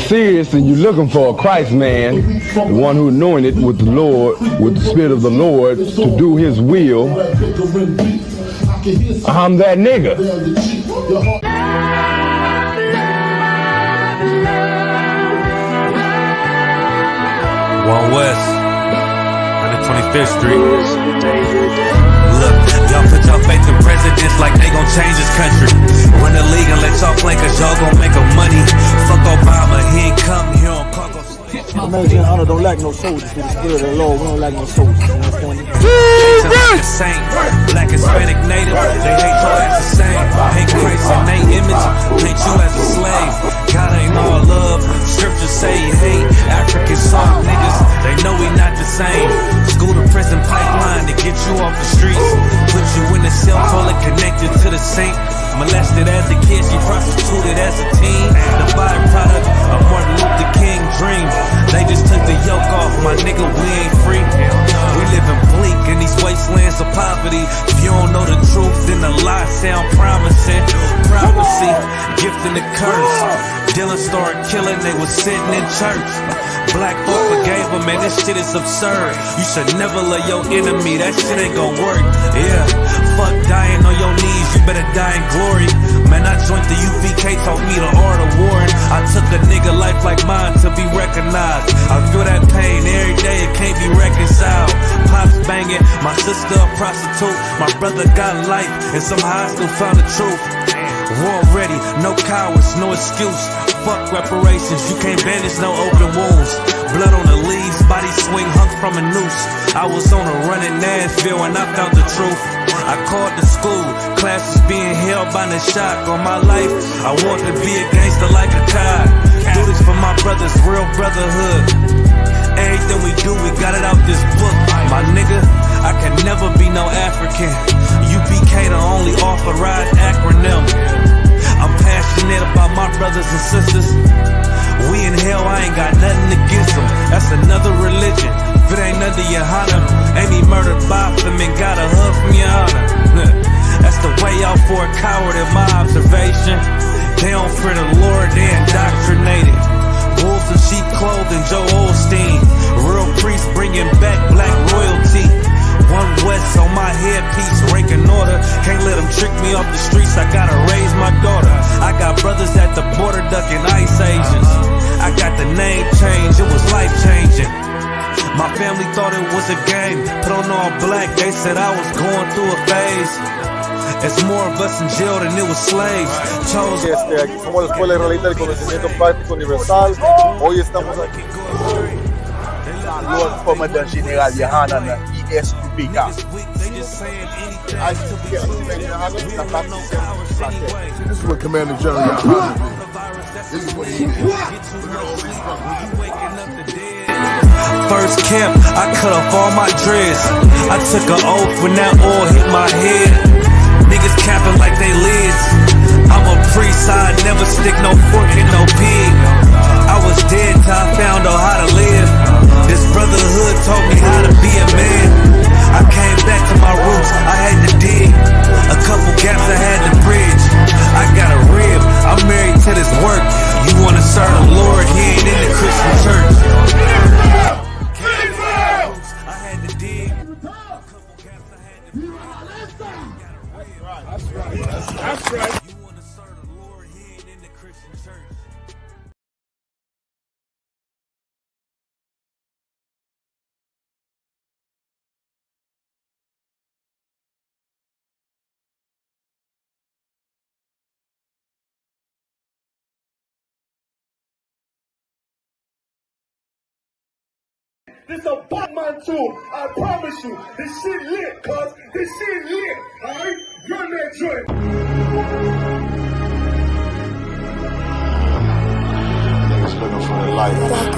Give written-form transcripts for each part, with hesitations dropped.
Serious, and you're looking for a Christ man, the one who's anointed with the Lord, with the Spirit of the Lord to do His will. I'm that nigga. One West, 125th Street. Look, y'all put your faith in presidents like they gon' change this country. Run the league and let y'all play cause y'all gon' make a money. Fuck Obama, he ain't come here on cargo. Yahanna don't like no soldiers. With the Spirit of the Lord, we don't like no soldiers. You understand me? Like a saint, black, Hispanic, native, they hate your ass the same. Hate Christ in their image, hate you as a slave. God ain't all love, scriptures say he hate African soft niggas, they know we not the same. School to prison pipeline to get you off the streets. Put you in the cell, toilet connected to the sink. Molested as a kid, she prostituted as a teen. The byproduct of Martin Luther King dreams. They just took the yoke off, my nigga, we ain't free. We living bleak in these wastelands of poverty. If you don't know the truth, then the lie sound promising. Prophecy, gift and the curse. Dylan started killing, they was sitting in church. Black folk forgave him, man, this shit is absurd. You should never love your enemy, that shit ain't gon' work. Yeah, fuck dying on your knees, you better die in glory. Man, I joined the I.S.U.P.K, taught me the art of warring. I took a nigga life like mine to be recognized. I feel that pain every day, it can't be reconciled. Pops banging, my sister a prostitute. My brother got life, and somehow I still found the truth. War ready, no cowards, no excuse. Fuck reparations, you can't bandage no open wounds. Blood on the leaves, body swing hung from a noose. I was on a run in Nashville and I found the truth. I called the school, classes being held by the shock on my life. I want to be a gangster like a cop. Do this for my brothers, real brotherhood. Everything we do, we got it out this book. My nigga, I can never be no African. I.S.U.P.K the only authorized acronym. I'm passionate about my brothers and sisters. We in hell, I ain't got nothing against them. That's another religion. If it ain't under Yahanna, ain't he murdered by them and got a hug from Yahanna? That's the way out for a coward in my observation. They don't fear the Lord, they indoctrinated. Wolves in sheep clothing, Joe Osteen. Real priests bringing back black royalty. One West on my headpiece, rank and order. Can't let them trick me off the streets, I gotta raise my daughter. I got brothers at the border ducking ICE agents. I got the name change, it was life changing. My family thought it was a game, put on all black, they said I was going through a phase. It's more of us in jail than it was slaves. Aquí somos la Escuela Israelita del Conocimiento Práctico Universal. Hoy estamos aquí. Lord Commander General Yahanna, I.S.U.P.K. This is what Commander General Yahanna did. This is what he did. First camp, I cut off all my dreads. I took an oath when that oil hit my head. Niggas capping like they lids. I'm a priest, I never stick no fork in no pig. I was dead till I found out how to live. This brotherhood taught me how to be a man. I came back to my roots, I had to dig. A couple gaps I had to bridge. I got a rib, I'm married to this work. You wanna serve the Lord, he ain't in the Christian church. I had to dig. A couple gaps I had to bridge. That's right. You wanna serve the Lord, he ain't in the Christian church. This is a Batman tune, I promise you. This shit lit, cuz. This shit lit, alright? Run that joint. Niggas looking for the light.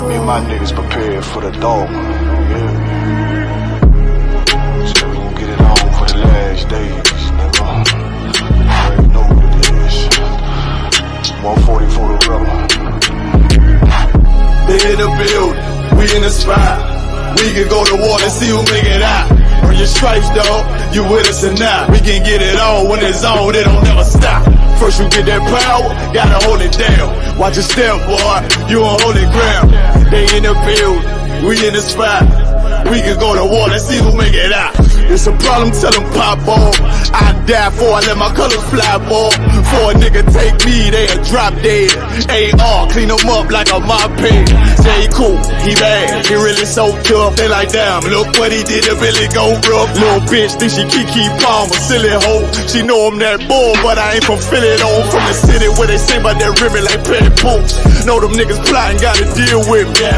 Me and my niggas prepared for the dog. Yeah. So we gon' get it on for the last days, nigga. You already know what it is. 140 for the rubber. They in the building, we in the spot. We can go to war and see who make it out. Earn your stripes, dog. You with us or not? We can get it on when it's on. It don't never stop. First you get that power, gotta hold it down. Watch your step, boy. You on holy ground. They in the field, we in the spot. We can go to war, let's see who make it out. It's a problem, tell them pop off. I die for I let my colors fly, boy. For a nigga take me, they a drop dead. AR, clean them up like a mop pig. Say he cool, he bad, he really so tough. They like, damn, look what he did, it really go rough. Little bitch think she Kiki Palmer, silly hoe. She know I'm that bull, but I ain't from Philly though. From the city where they sing about that ribbon like petty poops. Know them niggas plotting, gotta deal with me.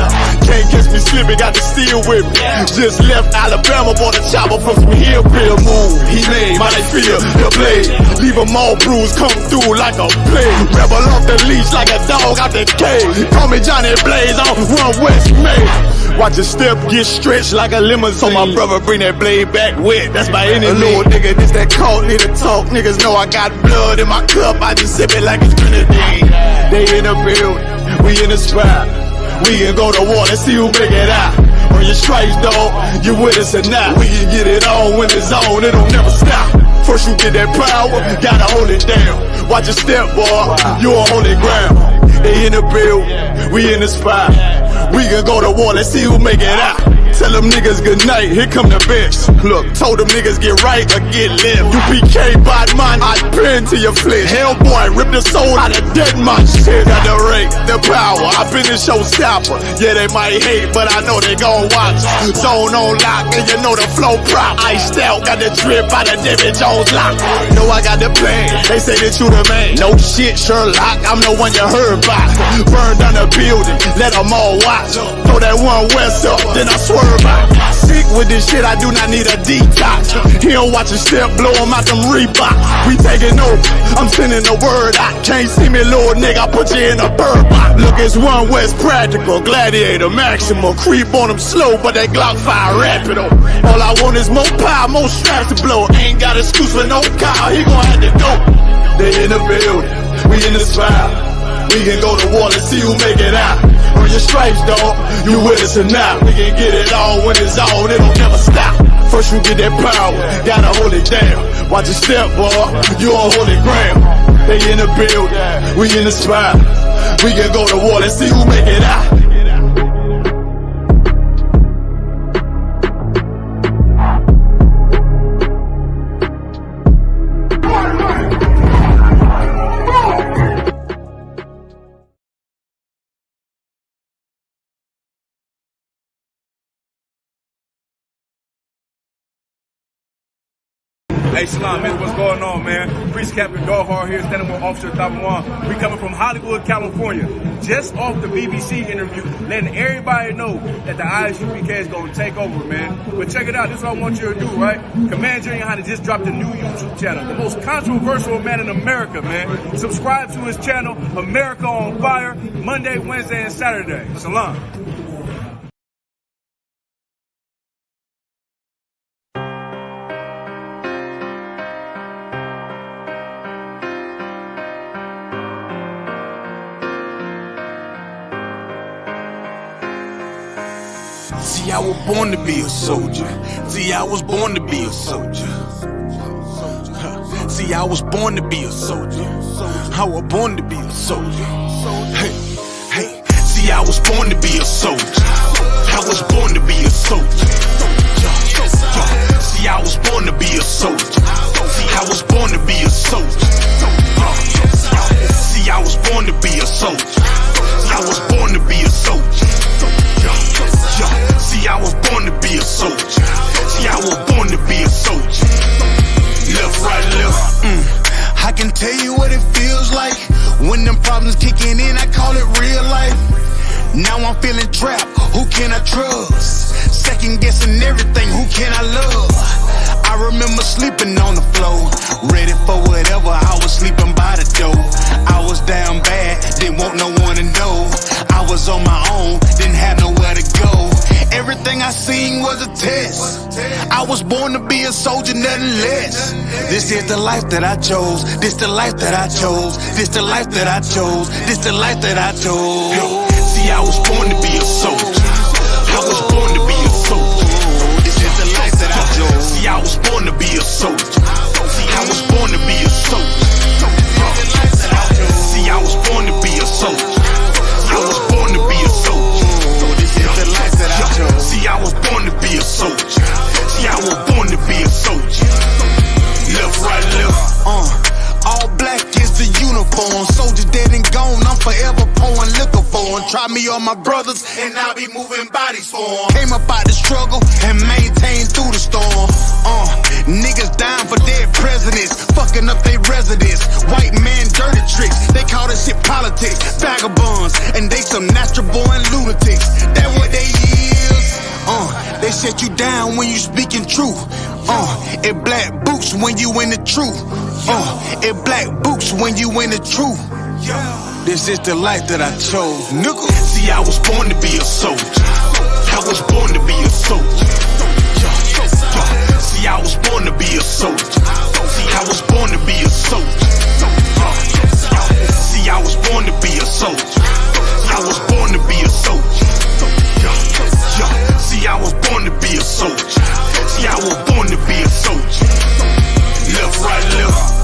Can't catch me slipping, got to steal with me. Just left Alabama, bought a chopper from some hillbilly move. He made my life feel the blade. Leave them all bruised, come through like a plague. Rebel off the leash like a dog out the cage. Call me Johnny Blaze on One West May. Watch your step get stretched like a limousine. So my brother bring that blade back wet. That's my enemy. A little nigga, this that cold, need to talk. Niggas know I got blood in my cup. I just sip it like it's grenadine. They in the building, we in the spot. We can go to war, let's see who make it out. Earn your stripes, dog, you with us or not. We can get it on when it's on, it don't never stop. First you get that power, gotta hold it down. Watch your step, boy, you on holy ground. They in the build, we in the spot. We can go to war, let's see who make it out. Tell them niggas good night, here come the bitch. Look, told them niggas get right or get left. U.P.K, bad man, I pin to your flesh. Hellboy, rip the soul out of dead man shit. Got the rate, the power, I been the showstopper. Yeah, they might hate, but I know they gon' watch. Zone on lock, and you know the flow prop. Iced out, got the drip out of David Jones lock. Know I got the plan, they say that you the man. No shit, Sherlock, I'm the one you heard by. Burn down the building, let them all watch. Throw that One West up, then I swerve. Sick with this shit, I do not need a detox. He don't watch a step, blow him out them Reeboks. We taking over, I'm sending the word out. Can't see me, little nigga, I put you in a bird box. Look, it's One West practical, gladiator, maximal. Creep on them slow, but that Glock fire rapido. All I want is more power, more straps to blow. Ain't got excuse for no car, he gon' have to go. They in the building, we in the spot. We can go to war, let's see who make it out. Earn your stripes, dog, you with us or not. We can get it on when it's on, it don't never stop. First you get that power, gotta hold it down. Watch your step, boy, you on holy ground. They in the build, we in the spot. We can go to war, let's see who make it out. Hey, Shalom, man, what's going on, man? Priest Captain Dawhar here, standing with Officer Tabawan. We coming from Hollywood, California. Just off the BBC interview, letting everybody know that the I.S.U.P.K is going to take over, man. But check it out, this is what I want you to do, right? Commander Yahanna just dropped a new YouTube channel, the most controversial man in America, man. Subscribe to his channel, America on Fire, Monday, Wednesday, and Saturday. Shalom. See, I was born to be a soldier. See, I was born to be a soldier. See, I was born to be a soldier. I was born to be a soldier. Hey, hey. See, I was born to be a soldier. I was born to be a soldier. See, I was born to be a soldier. See, I was born to be a soldier. See, I was born to be a soldier. I was born to be a soldier. See, I was born to be a soldier. See, I was born to be a soldier. Left, right, left. I can tell you what it feels like when them problems kicking in. I call it real life. Now I'm feeling trapped. Who can I trust? Second guessing everything. Who can I love? I remember sleeping on the floor, ready for whatever. I was sleeping by the door. I was down bad, didn't want no one to know. I was on my own, didn't have nowhere to go. Everything I seen was a test. I was born to be a soldier, nothing less. This is the life that I chose. This the life that I chose. This the life that I chose. This the life that I chose. See, I was born to be a soldier. I was born to be a soldier. This is the life that I chose. uniform. Try me on my brothers, and I'll be moving bodies for 'em. Came up out the struggle and maintained through the storm. Niggas dying for dead presidents, fucking up their residence. White man dirty tricks, they call this shit politics. Vagabonds, and they some natural born lunatics. That what they is. They shut you down when you speaking truth. It black boots when you in the truth. It black boots when you in the truth. This is the life that I chose, nigga. See, I was born to be a soldier. I was born to be a soldier. See, I was born to be a soldier. See, I was born to be a soldier. See, I was born to be a soldier. I was born to be a soldier. See, I was born to be a soldier. See, I was born to be a soldier. Left, right, left.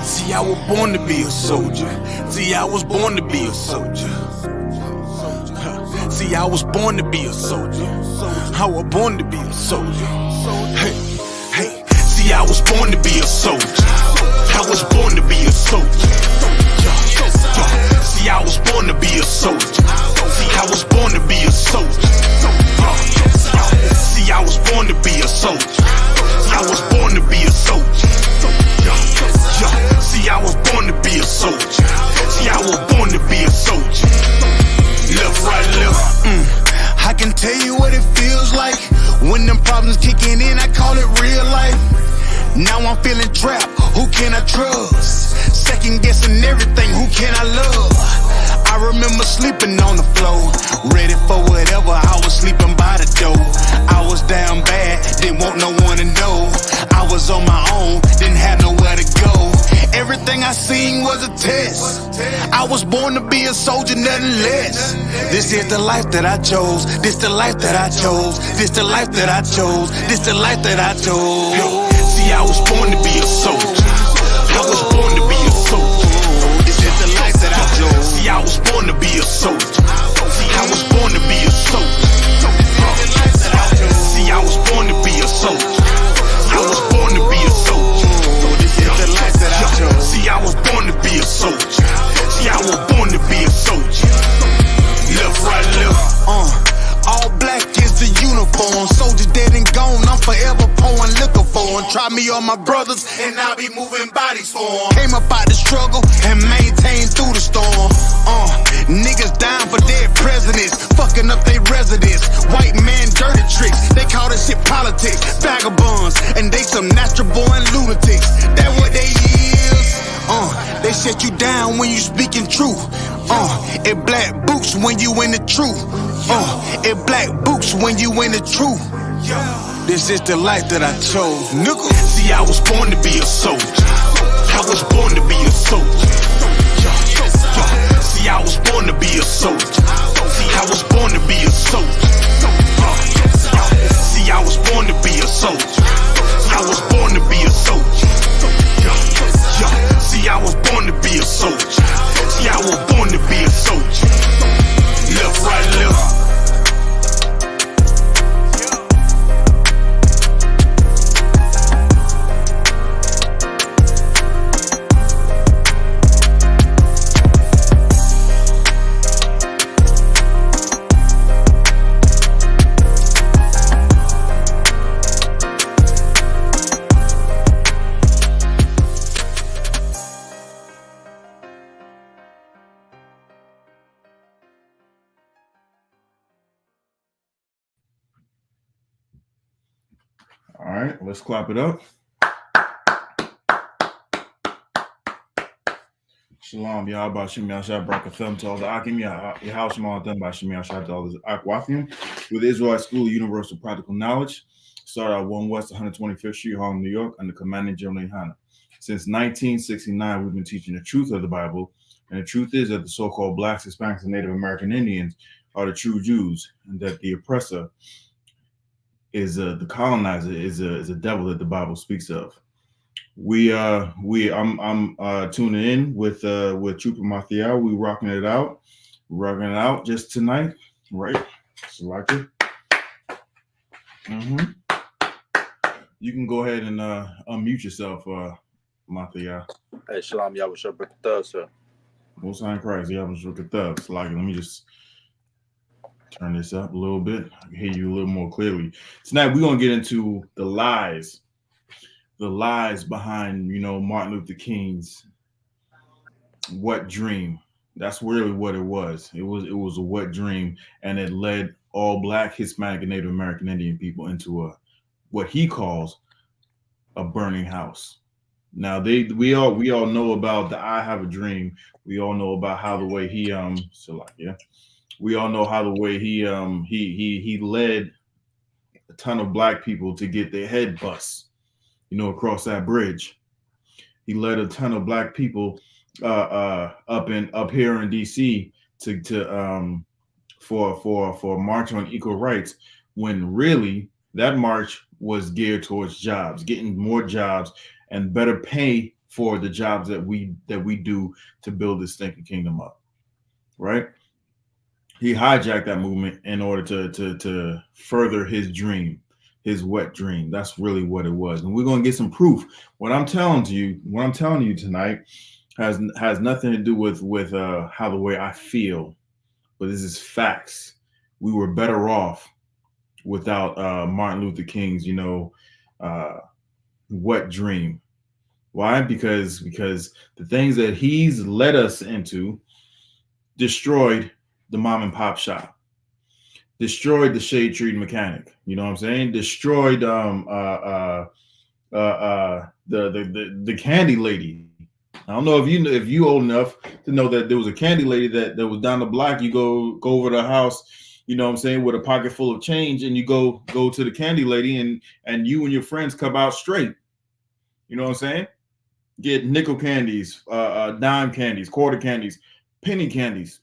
See, I was born to be a soldier. See, I was born to be a soldier. See, I was born to be a soldier. I was born to be a soldier. Hey, hey. See, I was born to be a soldier. I was born to be a soldier. See, I was born to be a soldier. See, I was born to be a soldier. See, I was born to be a soldier. See, I was born to be a soldier. See, I was born to be a soldier. See, I was born to be a soldier. Left, right, left. I can tell you what it feels like when them problems kicking in. I call it real life. Now I'm feeling trapped. Who can I trust? Second guessing everything. Who can I love? I remember sleeping on the floor, ready for whatever. I was sleeping by the door. I was down bad, didn't want no one to know. I was on my own, didn't have nowhere to go. Everything I seen was a test. I was born to be a soldier, nothing less. This is the life that I chose. This the life that I chose. This the life that I chose. This the life that I chose. See, I was born to be a soldier. I was born to be a soldier. This is the life that I chose. See, I was born to be a soldier. See, I was born to be a soldier. See, I was born to be a soldier. I was born to be a soldier. This is the life that I chose. See, I was born to be a soldier. See, I was born to be a soldier. Left, right, left. All black is the uniform. Soldiers dead and gone, I'm forever pouring liquor for them. Try me on my brothers, and I'll be moving bodies for them. Came up out the struggle and maintained through the storm. Niggas dying for dead presidents, fucking up their residence. White man dirty tricks, they call this shit politics. Vagabonds, and they some natural born lunatics. That what they is. They shut you down when you speaking truth. It black boots when you in the truth. It black boots when you in the truth. This is the life that I chose, nigga. See, I was born to be a soldier. I was born to be a soldier. See, I was born to be a soldier. See, I was born to be a soldier. See, I was born to be a soldier. See, I was born to be a soldier. See, I was born to be a soldier. See, I was born to be a soldier. Left, right, left. All right, let's clap it up. Shalom, Yahweh Shem Yahshua Barakatham to all the Akim Yahweh Shema Them by Shem Yahshua to all the Akwathium with the Israelite School of Universal Practical Knowledge. Started at 1 West 125th Street, Harlem, New York, under commanding General Yahanna. Since 1969, we've been teaching the truth of the Bible, and the truth is that the so-called Blacks, Hispanics, and Native American Indians are the true Jews, and that the oppressor is the colonizer is a devil that the Bible speaks of. I'm tuning in with Trooper Mathiel. We rocking it out just tonight, right? Select it. You can go ahead and unmute yourself, Mathiel. Hey, Shalom, Yahweh Shabbat, sir. Most High in Christ, Yahweh Shabbat. Select it. Let me just turn this up a little bit. I can hear you a little more clearly. Tonight we're gonna get into the lies behind, Martin Luther King's wet dream. That's really what it was. It was a wet dream, and it led all Black, Hispanic, and Native American Indian people into what he calls a burning house. Now we all know about the I Have a Dream. We all know about how the way he we all know how the way he led a ton of Black people to get their head bust. Across that bridge. He led a ton of Black people up here in DC for a march on equal rights, when really that march was geared towards jobs, getting more jobs and better pay for the jobs that we do to build this stinking kingdom up. Right? He hijacked that movement in order to further his dream. His wet dream. That's really what it was, and we're going to get some proof. What I'm telling you tonight has nothing to do with how the way I feel, but this is facts. We were better off without Martin Luther King's wet dream. Why? Because the things that he's led us into destroyed the mom and pop shop. Destroyed the shade tree mechanic, you know what I'm saying? Destroyed the candy lady. I don't know if you old enough to know that there was a candy lady that was down the block. You go over to the house, you know what I'm saying, with a pocket full of change, and you go to the candy lady, and you and your friends come out straight. You know what I'm saying? Get nickel candies, dime candies, quarter candies, penny candies.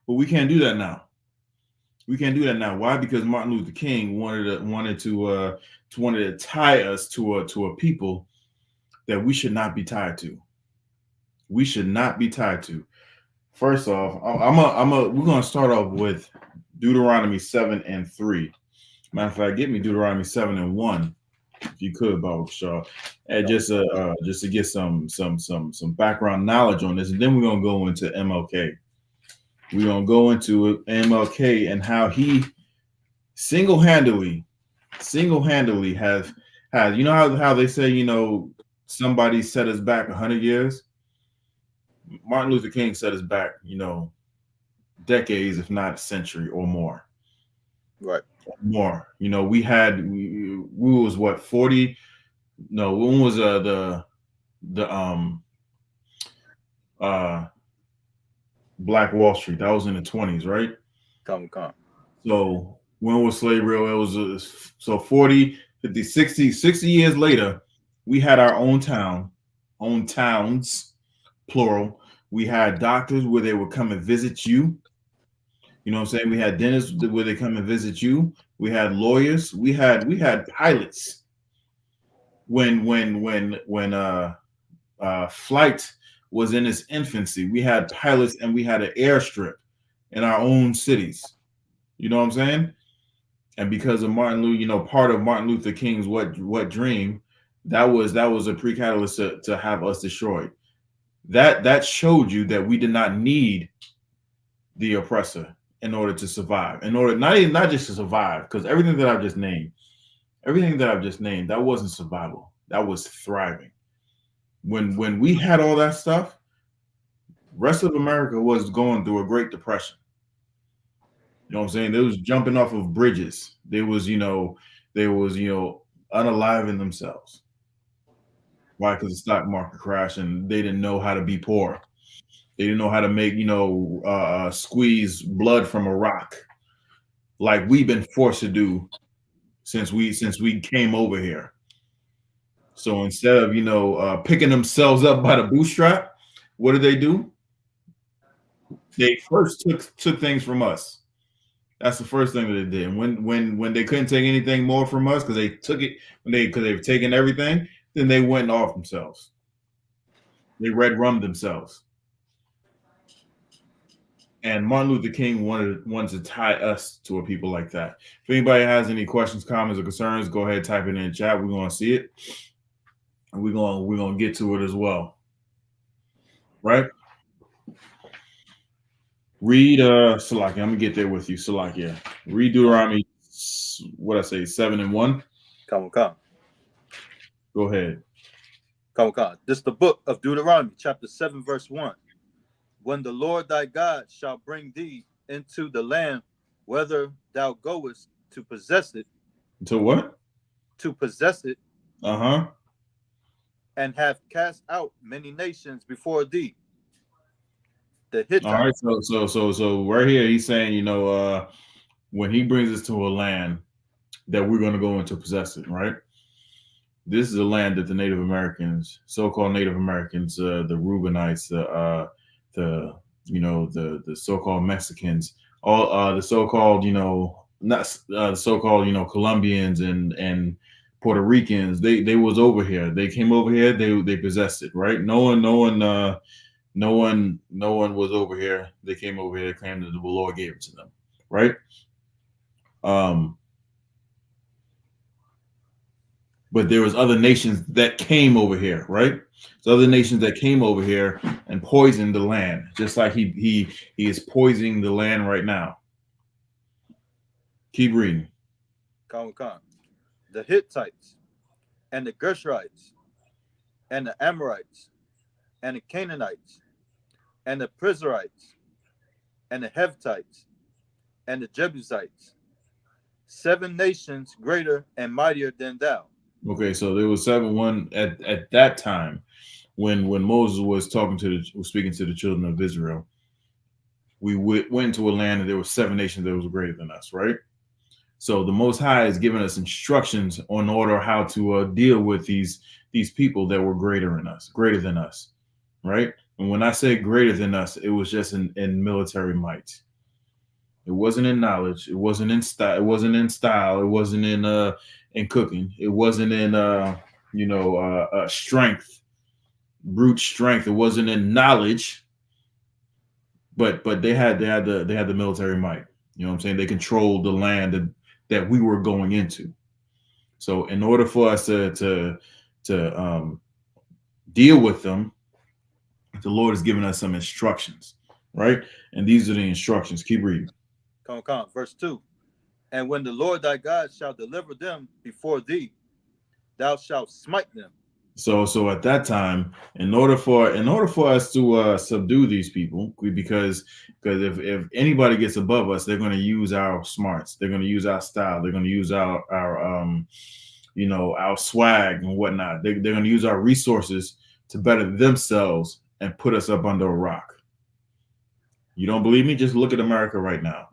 But we can't do that now. We can't do that now. Why? Because Martin Luther King wanted to tie us to a people that we should not be tied to. We should not be tied to. First off, we're gonna start off with Deuteronomy 7:3. Matter of fact, get me Deuteronomy 7:1, if you could, Bob Shaw, and just to get some background knowledge on this, and then we're gonna go into MLK. We're going to go into MLK and how he single-handedly has, how they say, somebody set us back 100 years. Martin Luther King set us back, decades, if not a century or more. Right. More. We was what, 40? No, when was Black Wall Street? That was in the 20s, right? Come. So when was slavery? It was 40, 50, 60 years later, we had our own towns, plural. We had doctors where they would come and visit you. You know what I'm saying? We had dentists where they come and visit you. We had lawyers. We had pilots. When flight was in its infancy, we had pilots, and we had an airstrip in our own cities. You know what I'm saying? And because of Martin Luther, part of Martin Luther King's what dream, that was a pre-catalyst to have us destroyed. That showed you that we did not need the oppressor in order to survive. In order not just to survive, because everything that I've just named, that wasn't survival. That was thriving. When we had all that stuff, rest of America was going through a Great Depression. You know what I'm saying? They was jumping off of bridges. There was unaliving themselves. Why? Because the stock market crashed and they didn't know how to be poor. They didn't know how to make, squeeze blood from a rock like we've been forced to do since we came over here. So instead of picking themselves up by the bootstrap, what did they do? They first took things from us. That's the first thing that they did. When they couldn't take anything more from us because they took it because they've taken everything, then they went off themselves. They red rummed themselves. And Martin Luther King wanted to tie us to a people like that. If anybody has any questions, comments, or concerns, go ahead, type it in the chat. We're gonna see it. And we're gonna get to it as well. Right? Read Salakia. I'm gonna get there with you, Salakia. Read Deuteronomy, what I say, 7 and 1. Come. Go ahead. Come. This is the book of Deuteronomy, chapter 7, verse 1. When the Lord thy God shall bring thee into the land, whether thou goest to possess it. To what? To possess it. Uh-huh. And have cast out many nations before thee. The Hittites. All right, so right here he's saying, when he brings us to a land that we're going to go into possess it, right? This is a land that the Native Americans, so-called Native Americans, the Reubenites, the so-called Mexicans, all the so-called, not the so-called, Colombians and Puerto Ricans, they was over here. They came over here, they possessed it, right? No one was over here. They came over here, claimed that the Lord gave it to them, right? But there was other nations that came over here, right? So other nations that came over here and poisoned the land, just like he is poisoning the land right now. Keep reading. Come. The Hittites and the Gershonites and the Amorites and the Canaanites and the Perizzites and the Hevitites and the Jebusites, 7 nations greater and mightier than thou. Okay, so there was 7-1 at that time when Moses was speaking to the children of Israel. We went to a land and there were 7 nations that was greater than us, right? So the Most High has given us instructions on order how to deal with these people that were greater than us, right? And when I say greater than us, it was just in military might. It wasn't in knowledge. It wasn't in style. It wasn't in style. It wasn't in cooking. It wasn't in strength, brute strength. It wasn't in knowledge. But they had the military might. You know what I'm saying? They controlled the land that we were going into. So in order for us to deal with them, the Lord has given us some instructions, right? And these are the instructions. Keep reading. Come. Verse 2. And when the Lord thy God shall deliver them before thee, thou shalt smite them. So at that time, in order for us to subdue these people, because if anybody gets above us, they're going to use our smarts, they're going to use our style, they're going to use our swag and whatnot. They're going to use our resources to better themselves and put us up under a rock. You don't believe me? Just look at America right now.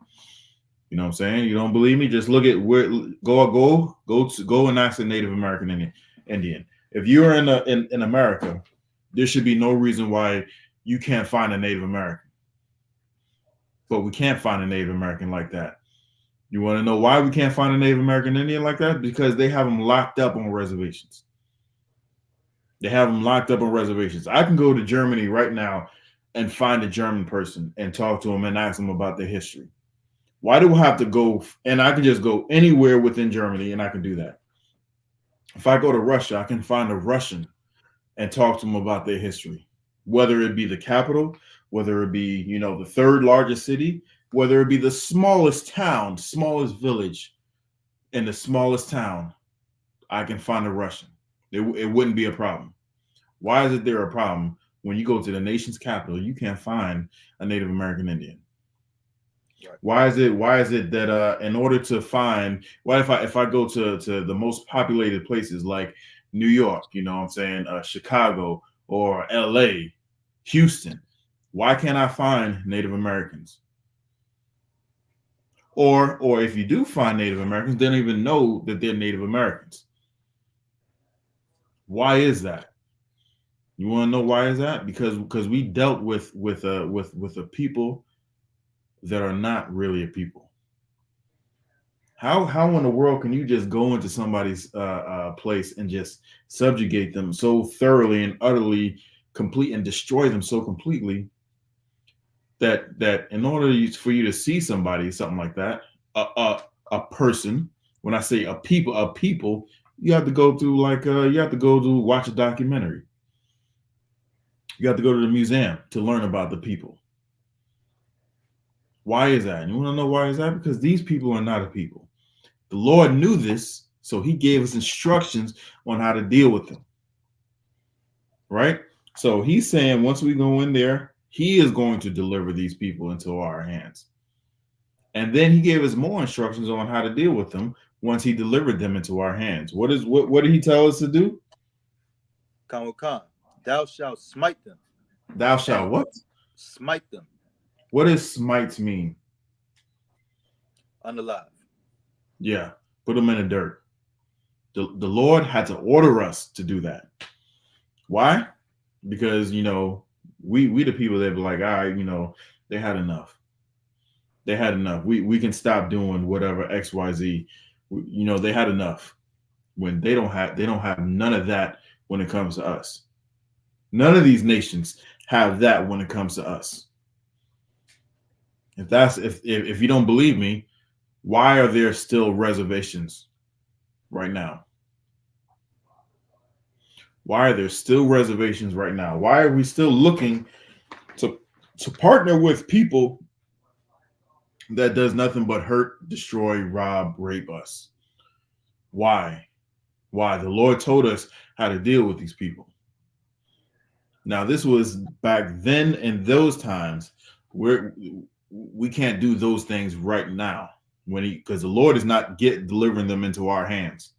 You know what I'm saying? You don't believe me? Just look at where go and ask a Native American Indian. If you're in America, there should be no reason why you can't find a Native American. But we can't find a Native American like that. You want to know why we can't find a Native American Indian like that? Because they have them locked up on reservations. They have them locked up on reservations. I can go to Germany right now and find a German person and talk to them and ask them about their history. Why do I have to go? And I can just go anywhere within Germany and I can do that. If I go to Russia, I can find a Russian and talk to them about their history, whether it be the capital, whether it be, the 3rd largest city, whether it be the smallest town, smallest village in the smallest town, I can find a Russian. It wouldn't be a problem. Why is there a problem when you go to the nation's capital, you can't find a Native American Indian? Why is it that in order to find, what if I go to the most populated places like New York, you know what I'm saying, Chicago or LA, Houston, why can't I find Native Americans? Or if you do find Native Americans, they don't even know that they're Native Americans. Why is that? You want to know why is that? Because we dealt with a people that are not really a people. How in the world can you just go into somebody's place and just subjugate them so thoroughly and utterly, complete, and destroy them so completely that in order for you to see somebody, something like that, a person, when I say a people, you have to go through you have to go to watch a documentary. You have to go to the museum to learn about the people. Why is that? You want to know why is that? Because these people are not a people. The Lord knew this, so he gave us instructions on how to deal with them. Right? So he's saying once we go in there, he is going to deliver these people into our hands. And then he gave us more instructions on how to deal with them once he delivered them into our hands. What did he tell us to do? Khan, thou shalt smite them. Thou shalt what? Smite them. What does smite mean? Unalive. Yeah, put them in the dirt. The Lord had to order us to do that. Why? Because, we the people that be like, all right, they had enough. They had enough. We can stop doing whatever XYZ. They had enough. When they don't have none of that when it comes to us. None of these nations have that when it comes to us. If you don't believe me, why are there still reservations right now? Why are there still reservations right now? Why are we still looking to partner with people that does nothing but hurt, destroy, rob, rape us? Why? Why? The Lord told us how to deal with these people. Now, this was back then in those times where we can't do those things right now because the Lord is not delivering them into our hands.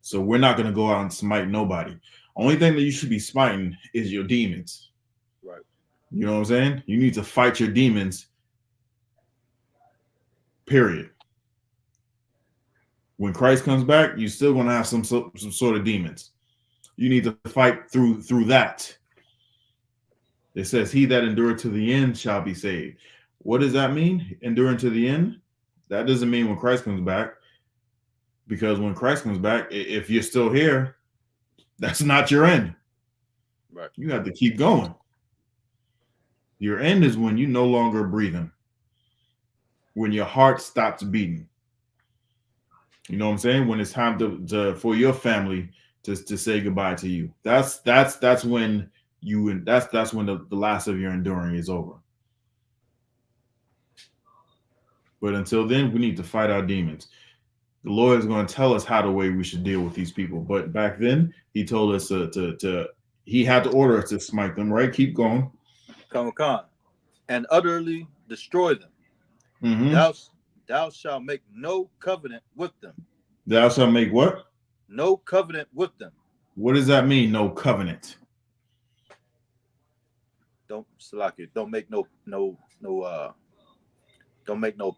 So we're not going to go out and smite nobody. Only thing that you should be smiting is your demons. Right. You know what I'm saying? You need to fight your demons. Period. When Christ comes back, you're still going to have some sort of demons. You need to fight through that. It says, he that endureth to the end shall be saved. What does that mean? Enduring to the end? That doesn't mean when Christ comes back. Because when Christ comes back, if you're still here, that's not your end. Right. You have to keep going. Your end is when you're no longer breathing. When your heart stops beating. You know what I'm saying? When it's time for your family to say goodbye to you. That's when that's when the last of your enduring is over. But until then, we need to fight our demons. The Lord is going to tell us how the way we should deal with these people. But back then, he told us he had to order us to smite them, right? Keep going. Khan, and utterly destroy them. Mm-hmm. Thou shalt make no covenant with them. Thou shalt make what? No covenant with them. What does that mean, no covenant? Don't make don't make no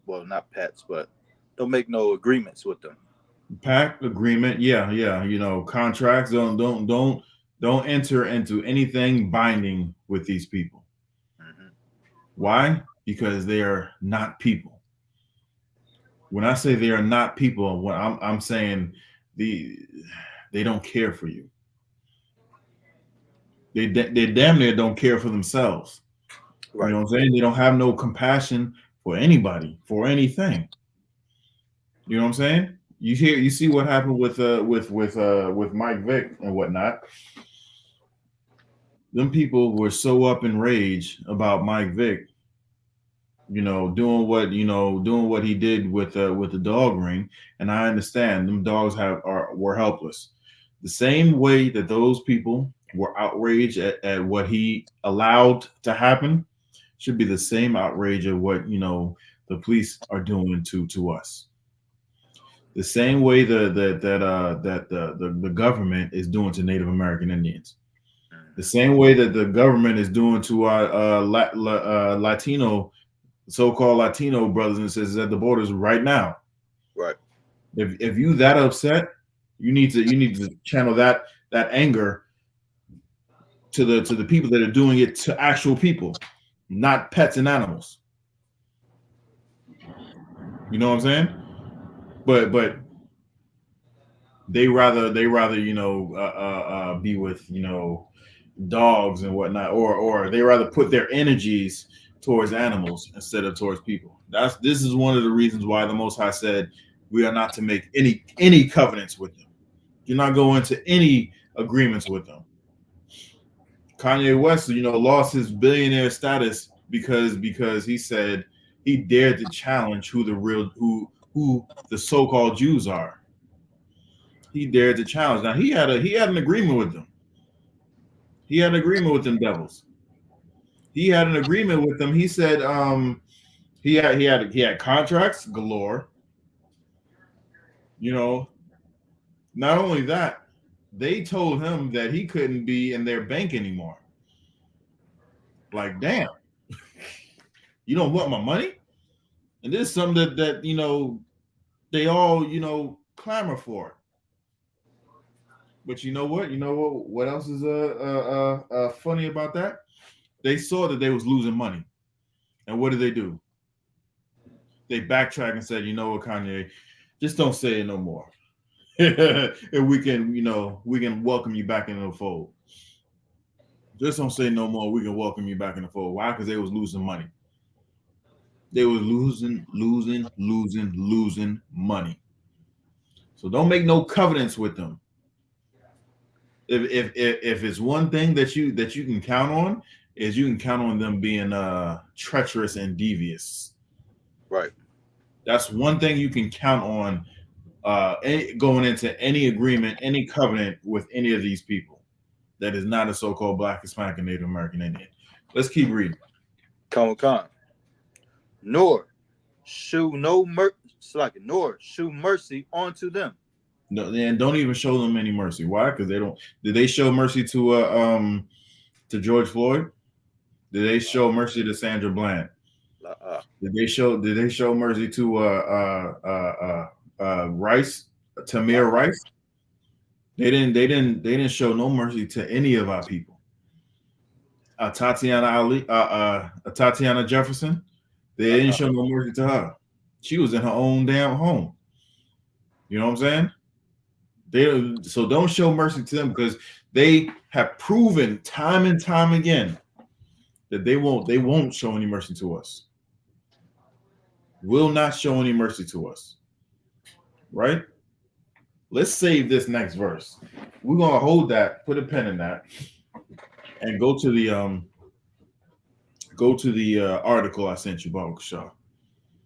not pats, but don't make no agreements with them. Pact, agreement, yeah. Contracts. Don't enter into anything binding with these people. Mm-hmm. Why? Because they are not people. When I say they are not people, what I'm saying they don't care for you. They damn near don't care for themselves. Right. You know what I'm saying? They don't have no compassion for anybody, for anything. You know what I'm saying? You see what happened with Mike Vick and whatnot. Them people were so up in rage about Mike Vick, doing what he did with the dog ring. And I understand them dogs were helpless. The same way that those people were outraged at what he allowed to happen, should be the same outrage of what the police are doing to us. The same way the government is doing to Native American Indians. The same way that the government is doing to our Latino, so-called Latino brothers and sisters at the borders right now. Right. If you that upset, you need to channel that anger to the people that are doing it to actual people, not pets and animals. You know what I'm saying? But they rather be with dogs and whatnot, or they rather put their energies towards animals instead of towards people. This is one of the reasons why the Most High said we are not to make any covenants with them. Do not go into any agreements with them. Kanye West, lost his billionaire status because he said he dared to challenge who the so-called Jews are. He dared to challenge. Now he had an agreement with them. He had an agreement with them devils. He had an agreement with them. He said he had contracts galore. Not only that, they told him that he couldn't be in their bank anymore. Like, damn, you don't want my money? And this is something that they all clamor for. But you know what? What else is funny about that? They saw that they was losing money, and what did they do? They backtracked and said, "You know what, Kanye, just don't say it no more, and we can welcome you back into the fold. Just don't say no more. We can welcome you back in the fold." Why? Because they was losing money. They was losing money. So don't make no covenants with them. If it's one thing that you can count on, is you can count on them being treacherous and devious. Right. That's one thing you can count on going into any agreement, any covenant with any of these people that is not a so-called Black, Hispanic, and Native American Indian. Let's keep reading. Come. Nor shew mercy onto them. No, and don't even show them any mercy. Why? Because they don't. Did they show mercy to George Floyd? Did they show mercy to Sandra Bland? Did they show mercy to Rice, Tamir Rice? They didn't show no mercy to any of our people. Tatiana Jefferson, they didn't show no mercy to her. She was in her own damn home. You know what I'm saying? So don't show mercy to them, because they have proven time and time again that they won't show any mercy to us. Will not show any mercy to us. Right? Let's save this next verse. We're gonna hold that, put a pin in that, and go to the article I sent you, Baruch Shah.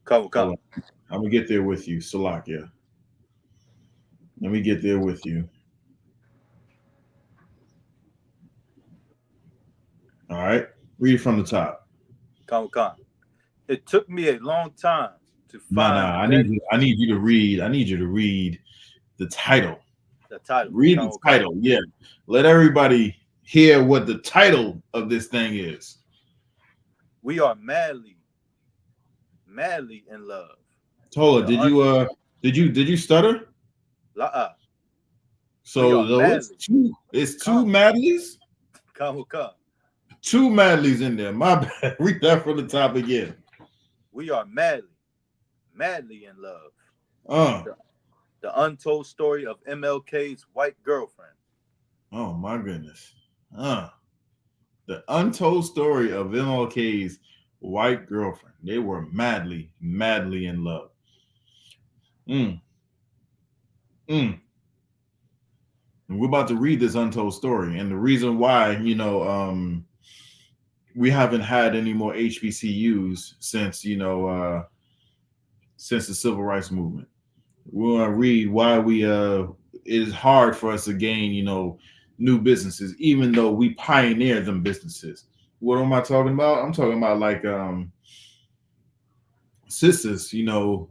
Come. I'm gonna get there with you, Salakia. Let me get there with you. All right, read it from the top. Come. It took me a long time to find. I need you to read. I need you to read the title. The title. Read the title. Yeah, let everybody hear what the title of this thing is. We are madly in love. Tola, did you stutter? So it's two Madleys? Come. Two Madleys in there. My bad. Read that from the top again. We are madly in love. The untold story of MLK's white girlfriend. Oh my goodness. The untold story of MLK's white girlfriend. They were madly in love. And we're about to read this untold story, and the reason why, we haven't had any more HBCUs since the civil rights movement. We're gonna read why it is hard for us to gain, new businesses, even though we pioneered them businesses. What am I talking about? I'm talking about like sisters, you know,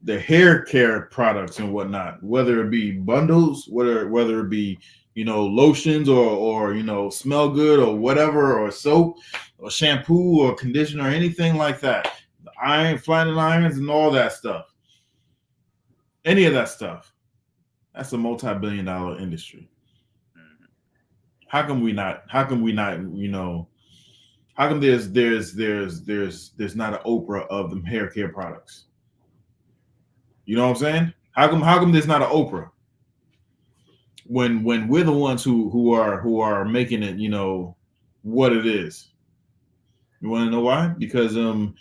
the hair care products and whatnot, whether it be bundles, whether it be, you know, lotions or you know, smell good or whatever, or soap or shampoo or conditioner or anything like that. The iron, flattening irons and all that stuff. Any of that stuff. That's a multi-billion-dollar industry. How come we not, you know, how come there's not an Oprah of them hair care products? You know what I'm saying? How come there's not an Oprah? When we're the ones who are making it, you know, what it is. You want to know why? Because them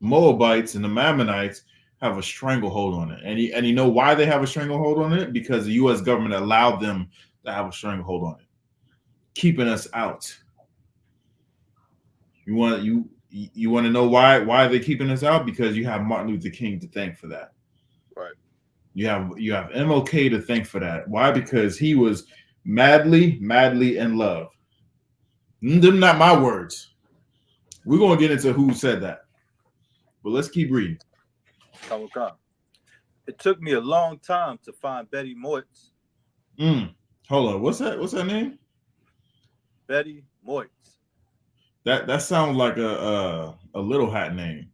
Moabites and the Mammonites have a stranglehold on it, and you know why they have a stranglehold on it? Because the U.S. government allowed them to have a stranglehold on it, keeping us out. You want to know why they're keeping us out? Because you have Martin Luther King to thank for that. Right. You have MLK to thank for that. Why? Because he was madly in love. Them not my words. We're gonna get into who said that, but let's keep reading. Come. It took me a long time to find Betty Moitz. Hold on. What's that name? Betty Moitz. That sounds like a Little Hat name.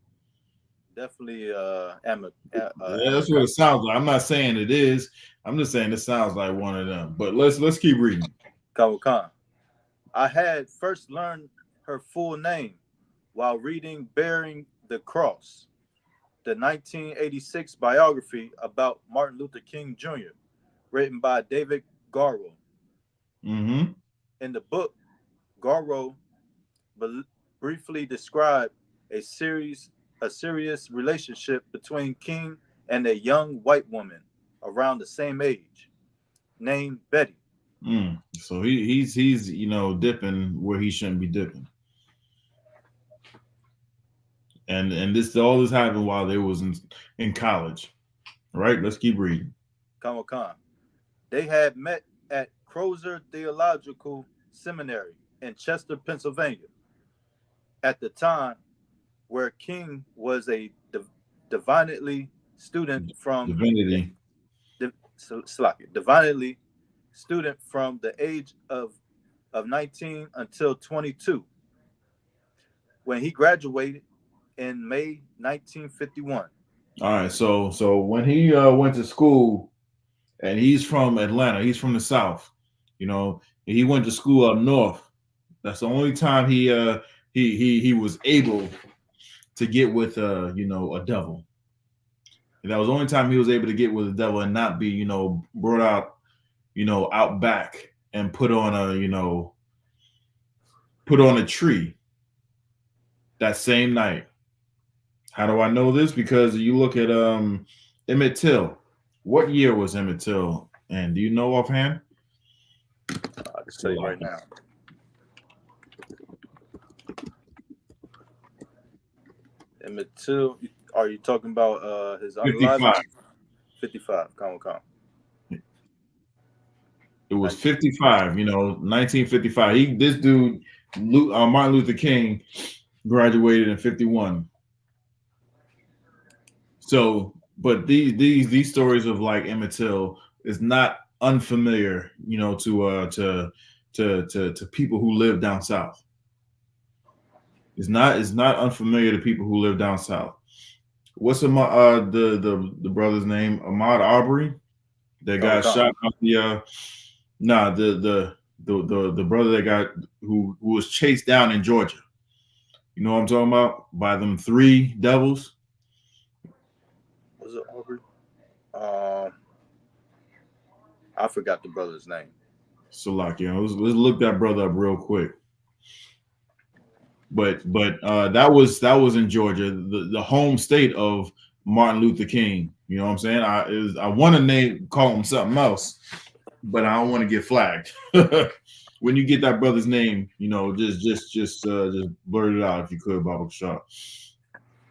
Definitely yeah, that's what it sounds like. I'm not saying it is. I'm just saying it sounds like one of them. But let's keep reading. Khan. I had first learned her full name while reading Bearing the Cross, the 1986 biography about Martin Luther King Jr., written by David Garrow. Mm-hmm. In the book, Garrow briefly described a serious relationship between King and a young white woman around the same age, named Betty. So he's you know, dipping where he shouldn't be dipping. And all this happened while they was in college. All right, let's keep reading. Khan. They had met at Crozer Theological Seminary in Chester, Pennsylvania, at the time where King was a divinely student from divinely student from the age of 19 until 22, when he graduated in May 1951. All right, so when he went to school, and he's from Atlanta, he's from the South, you know, he went to school up north. That's the only time he was able to get with you know, a devil. And that was the only time he was able to get with a devil and not be, you know, brought out, you know, out back and put on a tree that same night. How do I know this? Because you look at Emmett Till. What year was Emmett Till? And do you know offhand? I can tell you right now. Emmett Till, are you talking about his 55? 55, Khan. It was 55, you know, 1955. This dude, Martin Luther King, graduated in 51. So, but these stories of like Emmett Till is not unfamiliar, you know, to people who live down south. It's not unfamiliar to people who live down south. What's the brother's name? Ahmaud Arbery, that got shot up the brother that got who was chased down in Georgia. You know what I'm talking about? By them 3 devils. Was it Aubrey? I forgot the brother's name. So like, you know, let's look that brother up real quick. But that was in Georgia, the home state of Martin Luther King. You know what I'm saying? I want to call him something else, but I don't want to get flagged. When you get that brother's name, you know, just blurt it out if you could, Baba Shaw.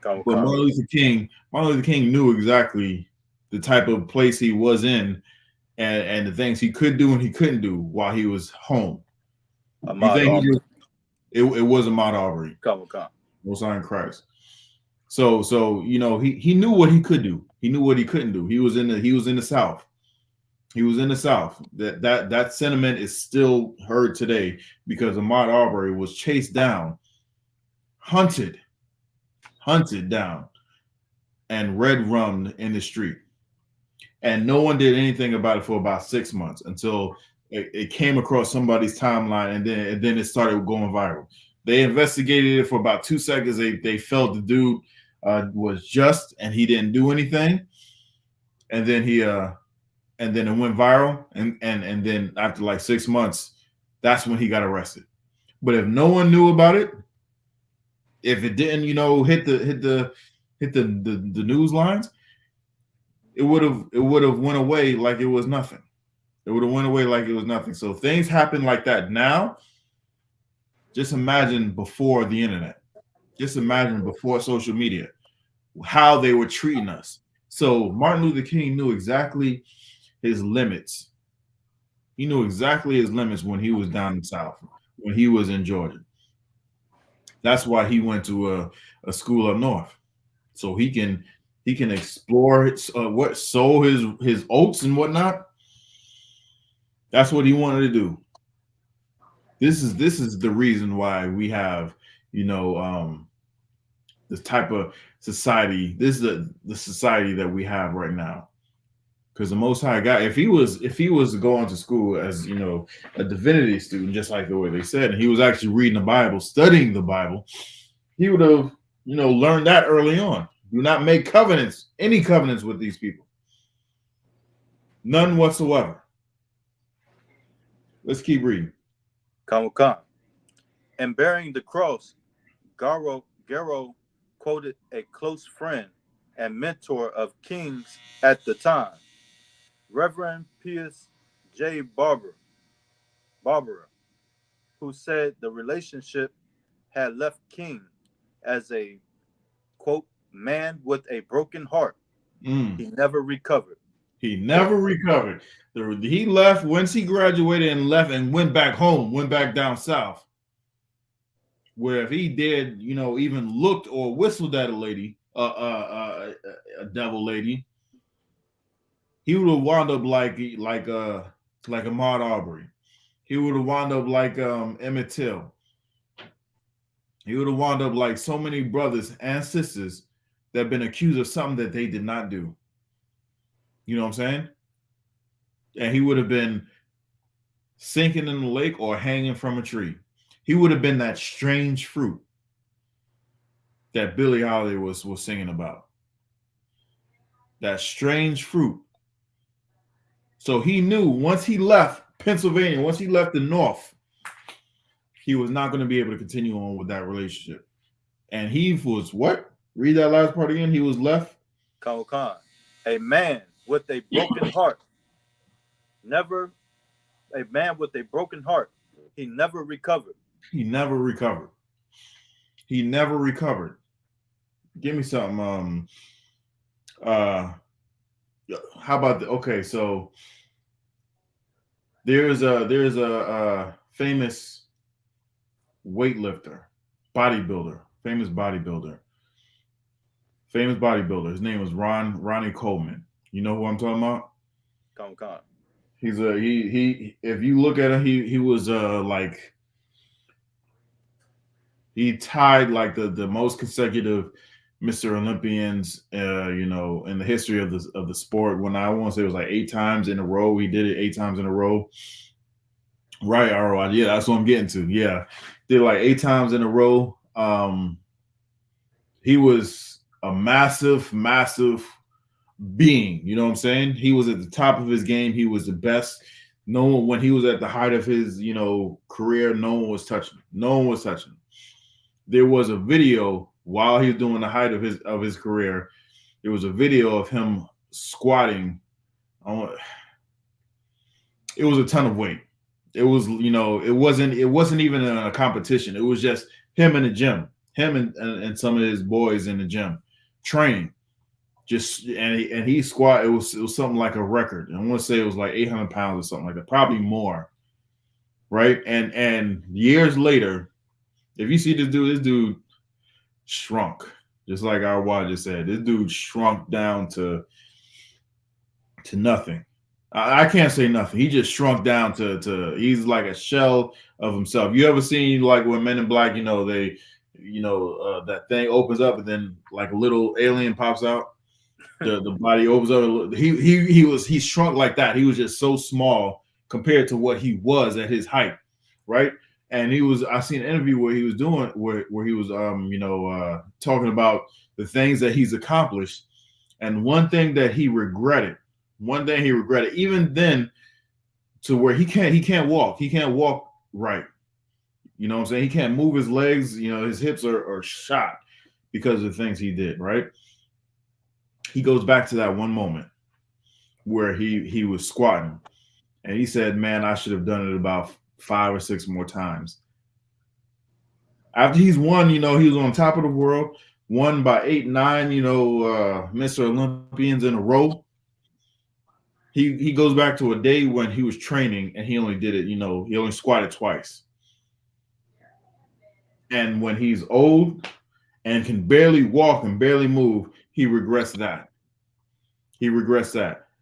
But Martin Luther King knew exactly the type of place he was in, and the things he could do and he couldn't do while he was home. You Ahmaud think he Arbery. just, it was Ahmaud Arbery. Come. Most High in Christ. So you know, he knew what he could do. He knew what he couldn't do. He was in the South. He was in the South. That sentiment is still heard today because Ahmaud Arbery was chased down, hunted down, and red rummed in the street. And no one did anything about it for about 6 months until it came across somebody's timeline, and then it started going viral. They investigated it for about 2 seconds. They felt the dude was just, and he didn't do anything. And then and then it went viral, and then after like 6 months, that's when he got arrested. But if no one knew about it, if it didn't, you know, hit the news lines, it would have went away like it was nothing. It would have went away like it was nothing. So things happen like that now. Just imagine before the internet. Just imagine before social media, how they were treating us. So Martin Luther King knew exactly his limits. He knew exactly his limits when he was down in the South, when he was in Georgia. That's why he went to a school up north, so he can explore what sow his oats and whatnot. That's what he wanted to do. This is the reason why we have, you know, this type of society. This is the society that we have right now. Because the Most High God, if he was going to school as, you know, a divinity student, just like the way they said, and he was actually reading the Bible, studying the Bible, he would have, you know, learned that early on. Do not make covenants, any covenants with these people. None whatsoever. Let's keep reading. Come. And bearing the cross, Garo quoted a close friend and mentor of King's at the time, Reverend Pierce J. Barber, who said the relationship had left King as a, quote, man with a broken heart. He never recovered. He never recovered. He left once he graduated and left and went back home, went back down south. Where if he did, you know, even looked or whistled at a lady, a devil lady, he would have wound up like Ahmaud Arbery. He would have wound up like Emmett Till. He would have wound up like so many brothers and sisters that have been accused of something that they did not do. You know what I'm saying? And he would have been sinking in the lake or hanging from a tree. He would have been that strange fruit that Billie Holiday was singing about. That strange fruit. So he knew once he left Pennsylvania, once he left the North, he was not going to be able to continue on with that relationship. And he was what? Read that last part again. He was left. Khan. A man with a broken heart. A man with a broken heart. He never recovered. He never recovered. He never recovered. Give me something. How about okay? So there's a famous weightlifter, famous bodybuilder. His name was Ronnie Coleman. You know who I'm talking about? Khan. He's he. If you look at him, he was like. He tied like the most consecutive Mr. Olympians, you know, in the history of the sport. When I want to say it was like 8 times in a row. He did it 8 times in a row. Right, ROI. Yeah, that's what I'm getting to. Yeah, did like 8 times in a row. He was a massive being. You know what I'm saying? He was at the top of his game. He was the best. No one, when he was at the height of his, you know, career, no one was touching him. No one was touching him. There was a video while he was doing the height of his career. There was a video of him squatting. It was a ton of weight. It was, you know, it wasn't even a competition. It was just him in the gym, him and some of his boys in the gym training. Just and he squat. It was something like a record. I want to say it was like 800 pounds or something like that, probably more. right? And years later, if you see this dude shrunk, just like our Wad just said. This dude shrunk down to nothing. I can't say nothing. He just shrunk down to he's like a shell of himself. You ever seen like when Men in Black, they that thing opens up and then like a little alien pops out? The body opens up. He shrunk like that. He was just so small compared to what he was at his height, right? And I seen an interview where he was doing where he was talking about the things that he's accomplished, and one thing he regretted, even then, to where he can't walk right. You know what I'm saying? He can't move his legs, his hips are shot because of the things he did, right? He goes back to that one moment where he was squatting, and he said, man, I should have done it about 5 or 6 more times. After he's won, he was on top of the world, won by 8, 9, Mr. Olympians in a row. He goes back to a day when he was training and he only did it, he only squatted twice. And when he's old and can barely walk and barely move, he regrets that.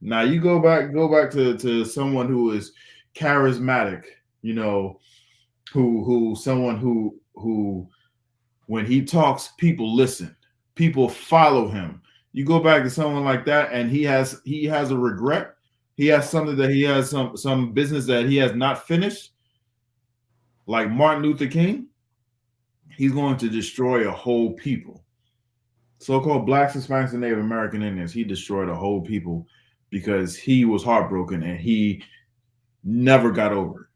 Now you go back to someone who is charismatic, who when he talks, people listen, people follow him. You go back to someone like that, and he has a regret. He has something that he has some business that he has not finished, like Martin Luther King. He's going to destroy a whole people. So-called Blacks, Hispanics, and Native American Indians. He destroyed a whole people because he was heartbroken and he never got over it.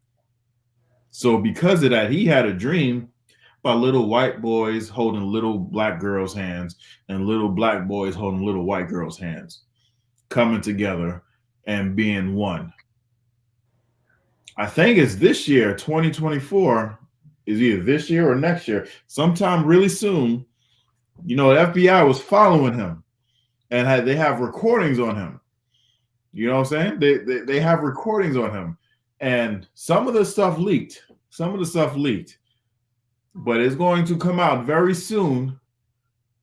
So because of that, he had a dream about little white boys holding little black girls' hands and little black boys holding little white girls' hands, coming together and being one. I think it's this year, 2024, is either this year or next year, sometime really soon. The FBI was following him, and they have recordings on him. You know what I'm saying? They have recordings on him, and some of the stuff leaked. But it's going to come out very soon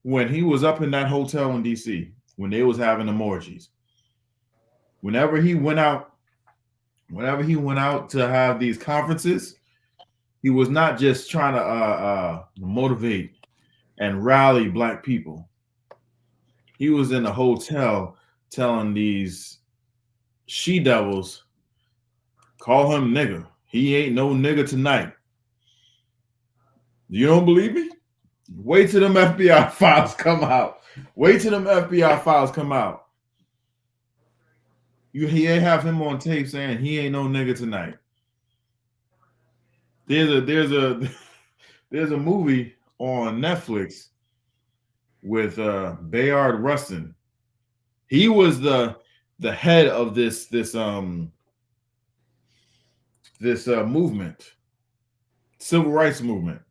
when he was up in that hotel in DC, when they was having orgies. Whenever he went out to have these conferences, he was not just trying to motivate and rally black people. He was in a hotel telling these she-devils, call him nigger. He ain't no nigger tonight. You don't believe me? Wait till them FBI files come out. He have him on tape saying he ain't no nigger tonight. There's a movie on Netflix with Bayard Rustin. He was the head of this movement, civil rights movement,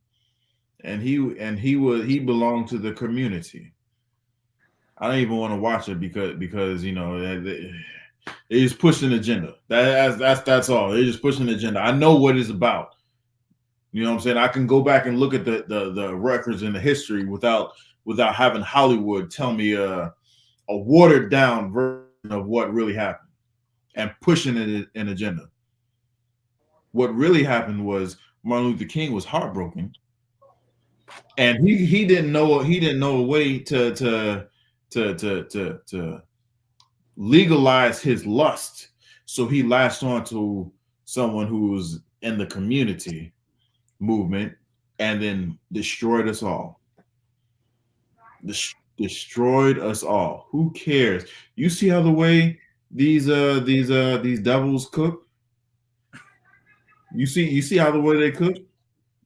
and he belonged to the community. I don't even want to watch it because they just push an agenda. That's all. They just push an agenda. I know what it's about. You know what I'm saying? I can go back and look at the records and the history without having Hollywood tell me a watered down version of what really happened and pushing an agenda. What really happened was Martin Luther King was heartbroken, and he didn't know a way to legalize his lust, so he latched on to someone who was in the community movement and then destroyed us all. Destroyed us all. Who cares? You see how the way these devils cook? You see how the way they cook?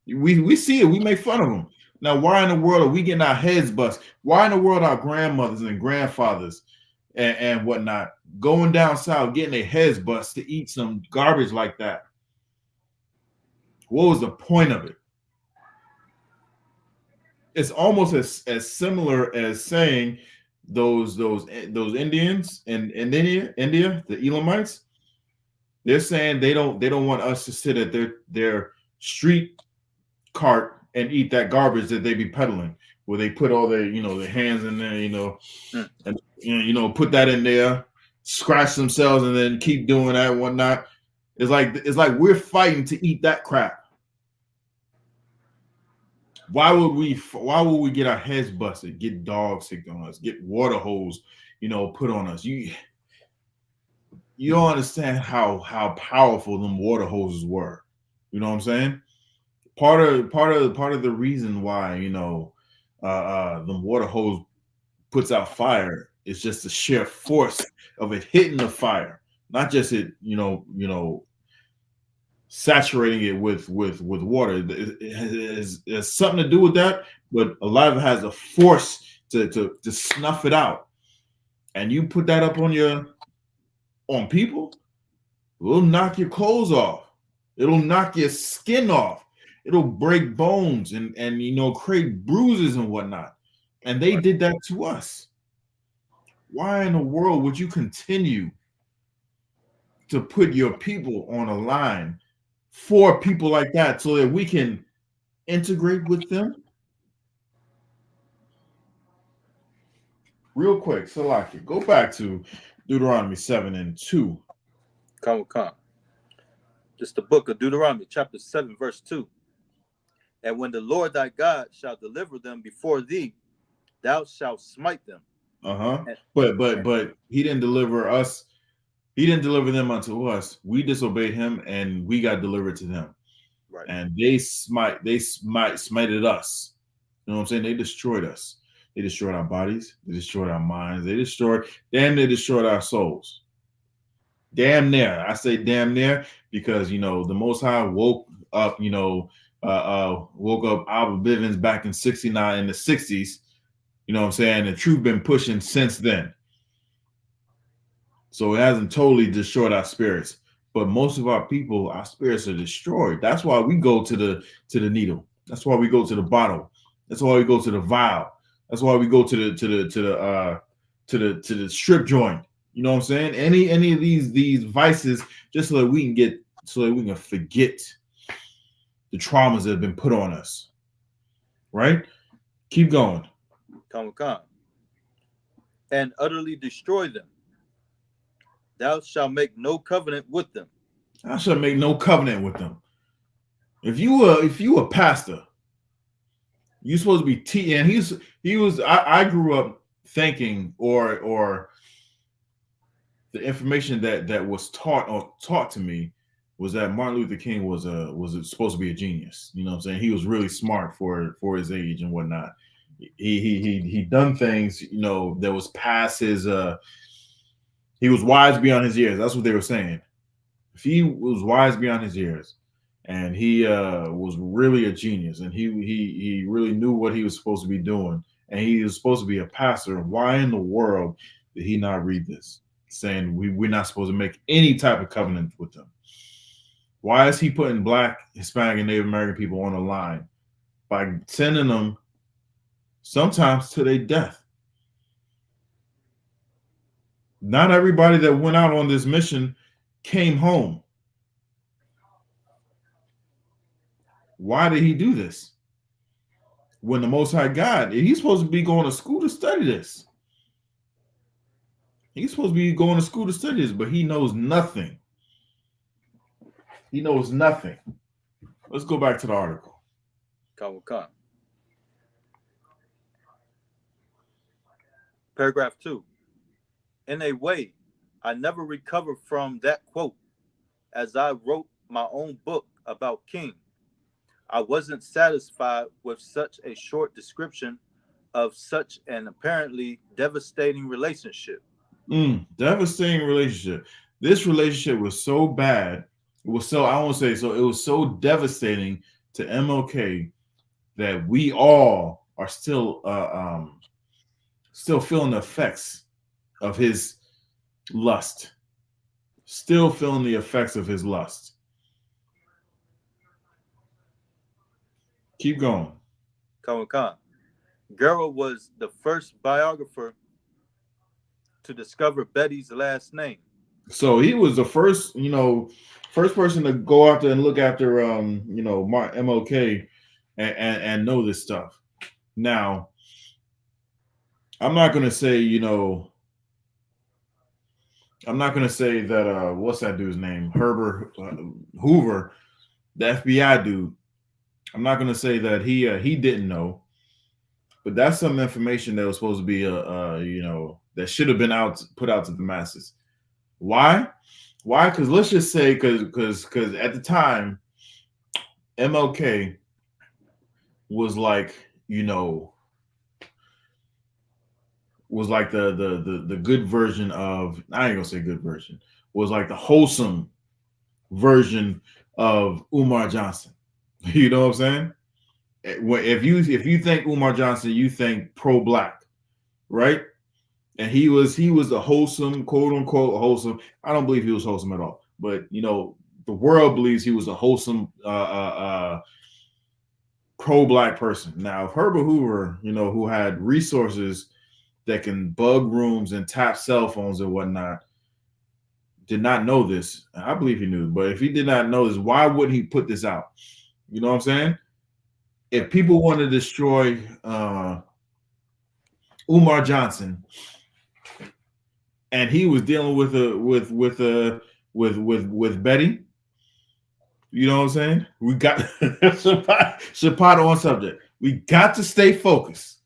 We see it. We make fun of them. Now, why in the world are we getting our heads bust? Why in the world are grandmothers and grandfathers and whatnot going down south getting their heads bust to eat some garbage like that? What was the point of it? It's almost as similar as saying those Indians in India, the Elamites, They're saying they don't want us to sit at their street cart and eat that garbage that they be peddling, where they put all their their hands in there, and put that in there, scratch themselves, and then keep doing that and whatnot. It's like we're fighting to eat that crap. Why would we get our heads busted, get dogs sick on us, get water hose, put on us? You don't understand how powerful them water hoses were. You know what I'm saying? Part of the reason why the water hose puts out fire is just the sheer force of it hitting the fire, not just it saturating it with water. It has something to do with that, but a lot of it has a force to snuff it out. And you put that up on people, it'll knock your clothes off. It'll knock your skin off. It'll break bones and create bruises and whatnot. And they did that to us. Why in the world would you continue to put your people on a line for people like that so that we can integrate with them? Real quick, Salaki, go back to Deuteronomy 7:2. Come. Just the book of Deuteronomy, chapter 7, verse 2. And when the Lord thy God shall deliver them before thee, thou shalt smite them. But he didn't deliver us. He didn't deliver them unto us. We disobeyed him, and we got delivered to them. Right. And they smited us. You know what I'm saying? They destroyed us. They destroyed our bodies. They destroyed our minds. They destroyed our souls. Damn near. I say damn near because the Most High woke up. Woke up Abba Bivens back in '69 in the '60s. You know what I'm saying? The truth been pushing since then. So it hasn't totally destroyed our spirits, but most of our people, our spirits are destroyed. That's why we go to the needle. That's why we go to the bottle. That's why we go to the vial. That's why we go to the strip joint. You know what I'm saying? Any of these vices, just so that we can forget the traumas that have been put on us. Right? Keep going. Come. And utterly destroy them. Thou shalt make no covenant with them. I shall make no covenant with them. If you a pastor, you're supposed to be teaching. He was. I grew up thinking, or the information that was taught to me was that Martin Luther King was supposed to be a genius. You know what I'm saying? He was really smart for his age and whatnot. He done things that was past his. He was wise beyond his years. That's what they were saying. If he was wise beyond his years, and he was really a genius, and he really knew what he was supposed to be doing, and he was supposed to be a pastor, why in the world did he not read this, saying we're not supposed to make any type of covenant with them? Why is he putting Black, Hispanic, and Native American people on the line by sending them sometimes to their death? Not everybody that went out on this mission came home. Why did he do this? When the Most High God, he's supposed to be going to school to study this. He's supposed to be going to school to study this, but he knows nothing. He knows nothing. Let's go back to the article. Come. Paragraph 2. In a way, I never recovered from that quote. As I wrote my own book about King, I wasn't satisfied with such a short description of such an apparently devastating relationship. Devastating relationship. This relationship was so bad. It was so, I won't say so, it was so devastating to MLK that we all are still feeling the effects of his lust. Still feeling the effects of his lust. Keep going. Come. Gerald was the first biographer to discover Betty's last name. So he was the first, first person to go out there and look after, MLK and know this stuff. Now, I'm not going to say, I'm not going to say that, what's that dude's name? Herbert Hoover, the FBI dude. I'm not going to say that he didn't know, but that's some information that was supposed to be, that should have been put out to the masses. Why? Why? Because let's just say, because at the time, MLK was like, was like the good version of, I ain't gonna say good version, was like the wholesome version of Umar Johnson. You know what I'm saying? If you think Umar Johnson, you think pro-black, right? And he was the wholesome, quote unquote wholesome. I don't believe he was wholesome at all, but the world believes he was a wholesome pro-black person. Now, if Herbert Hoover, who had resources that can bug rooms and tap cell phones and whatnot, did not know this, I believe he knew, but if he did not know this, why wouldn't he put this out? You know what I'm saying? If people want to destroy Umar Johnson, and he was dealing with Betty, you know what I'm saying? We got Shapat on subject. We got to stay focused.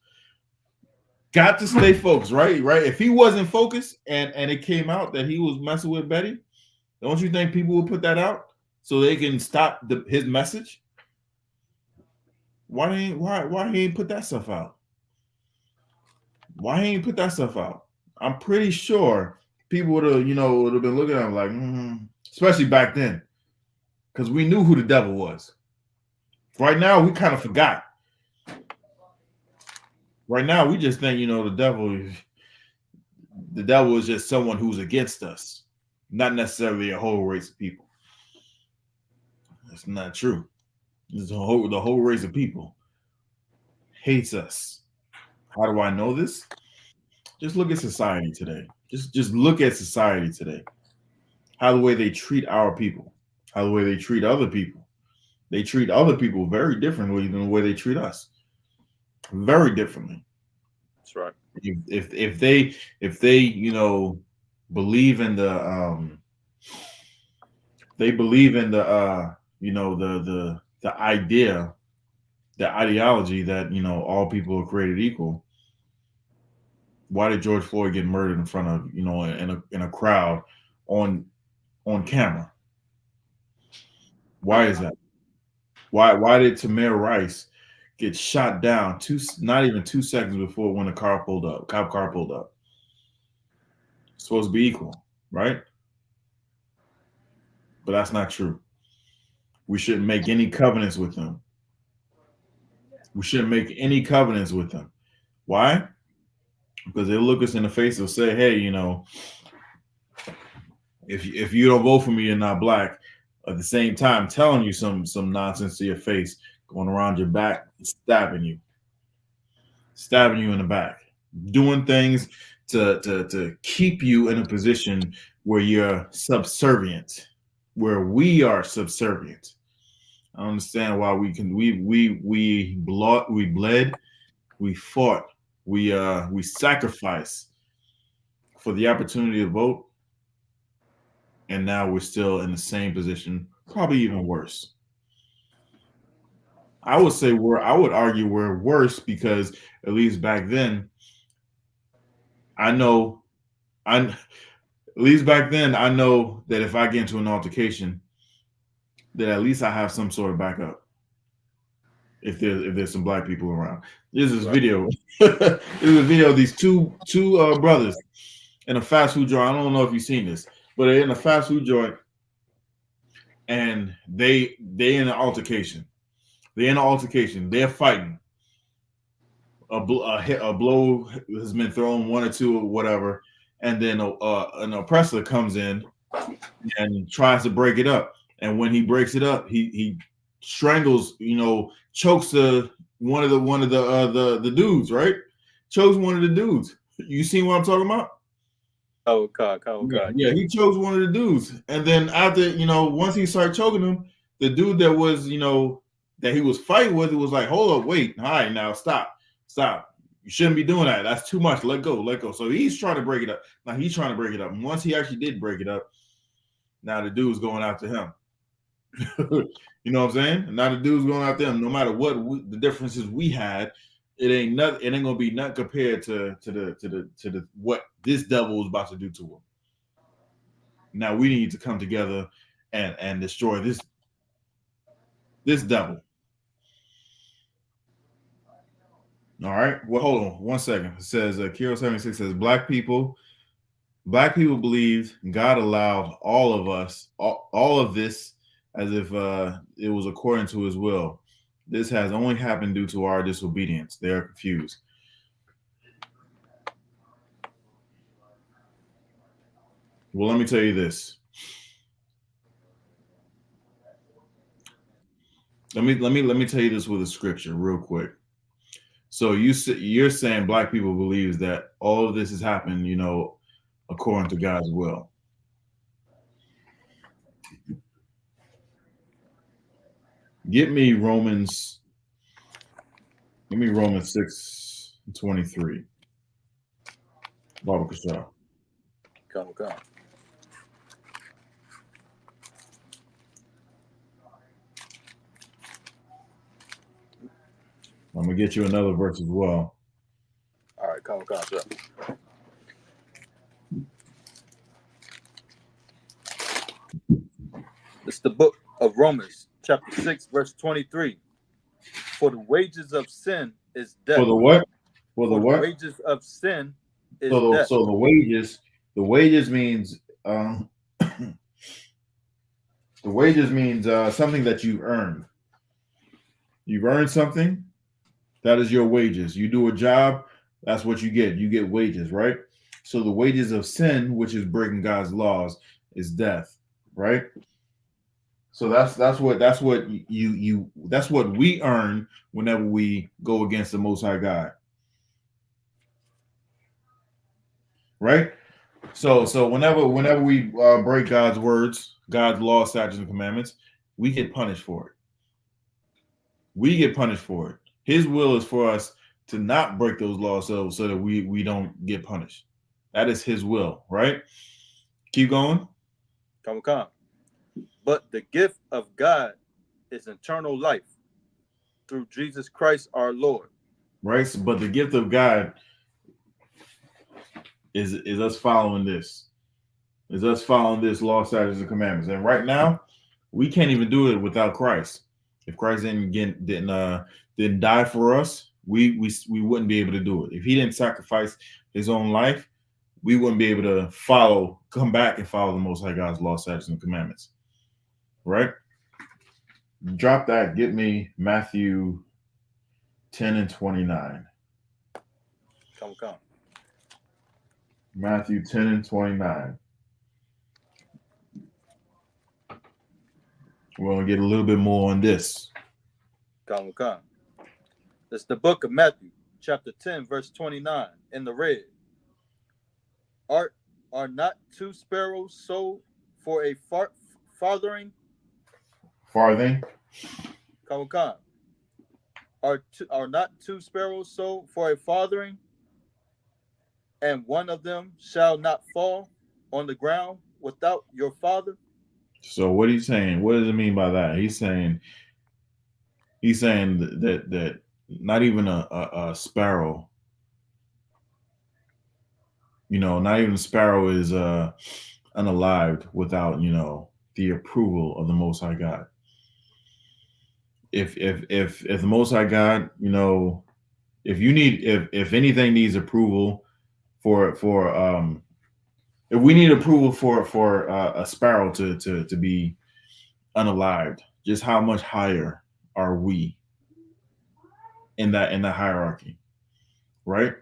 Got to stay focused, right? Right. If he wasn't focused and it came out that he was messing with Betty, don't you think people would put that out so they can stop his message? Why he ain't put that stuff out? Why he ain't put that stuff out? I'm pretty sure people would have been looking at him like, especially back then, because we knew who the devil was. Right now, we kind of forgot. Right now, we just think, the devil is just someone who's against us, not necessarily a whole race of people. That's not true. The whole race of people hates us. How do I know this? Just look at society today. Just look at society today. How the way they treat our people, how the way they treat other people. They treat other people very differently than the way they treat us. Very differently. That's right. If they believe in the the idea, the ideology that all people are created equal, why did George Floyd get murdered in front of in a crowd on camera? Why is that? Why did Tamir Rice get shot down not even 2 seconds before when the car pulled up? Cop car pulled up. It's supposed to be equal, right? But that's not true. We shouldn't make any covenants with them. We shouldn't make any covenants with them. Why? Because they'll look us in the face and say, hey, if you don't vote for me, you're not black. At the same time, telling you some nonsense to your face, going around your back, stabbing you in the back, doing things to keep you in a position where you're subservient, where we are subservient. I understand why we bled, we fought, we sacrificed for the opportunity to vote, and now we're still in the same position, probably even worse. I would argue we're worse because at least back then, I know that if I get into an altercation, that at least I have some sort of backup. If there's some black people around. There's this video. There's a video of these two brothers in a fast food joint. I don't know if you've seen this, but they're in a fast food joint and they in an altercation. They're fighting. A blow has been thrown, one or two or whatever, and then an oppressor comes in and tries to break it up. And when he breaks it up, he strangles, chokes one of the dudes, right? Chokes one of the dudes. You seen what I'm talking about? Yeah, he chose one of the dudes, and then after once he started choking him, the dude that was that he was fighting with, it was like, hold up, wait, all right, now stop. You shouldn't be doing that. That's too much. Let go. So he's trying to break it up. Now he's trying to break it up. And once he actually did break it up, now the dude's going after him. You know what I'm saying? And now the dude's going after him. No matter what the differences we had, it ain't gonna be nothing compared to the what this devil is about to do to him. Now we need to come together and destroy this devil. All right. Well, hold on 1 second. It says Kiro 76 says black people believe God allowed all of us all of this as if it was according to his will. This has only happened due to our disobedience. They are confused. Well, let me tell you this. Let me tell you this with a scripture real quick. So you're saying black people believes that all of this has happened, according to God's will. Give me Romans 6:23. Baba Kasha. Come. I'm gonna get you another verse as well. All right, come. Sure. It's the book of Romans, chapter 6, verse 23. For the wages of sin is death. For the what? For the what? wages of sin is death. So the wages means the wages means something that you earned. You've earned something, that is your wages. You do a job, that's what you get. You get wages, right? So the wages of sin, which is breaking God's laws, is death, right? So that's what we earn whenever we go against the Most High God, right? So whenever we break God's words, God's law, statutes, and commandments, we get punished for it. We get punished for it. His will is for us to not break those laws so that we don't get punished. That is his will, right? Keep going. Come. But the gift of God is eternal life through Jesus Christ our Lord. Right? But the gift of God is us following this. Is us following this law, statutes, and commandments. And right now, we can't even do it without Christ. If Christ didn't die for us, we wouldn't be able to do it. If he didn't sacrifice his own life, we wouldn't be able to come back and follow the Most High God's law, statutes, and commandments. Right? Drop that. Get me Matthew 10:29. Come. Matthew 10:29. We're going to get a little bit more on this. Come. It's the book of Matthew, chapter 10, verse 29, in the red. Are not 2 sparrows sold for a farthing? Farthing? Come. Are not 2 sparrows sold for a farthing? And one of them shall not fall on the ground without your Father? So what he's saying, what does it mean by that? He's saying that not even a sparrow, not even a sparrow is unalived without, the approval of the Most High God. If the Most High God, if anything needs approval if we need approval for a sparrow to be unalived, just how much higher are we in the hierarchy, right?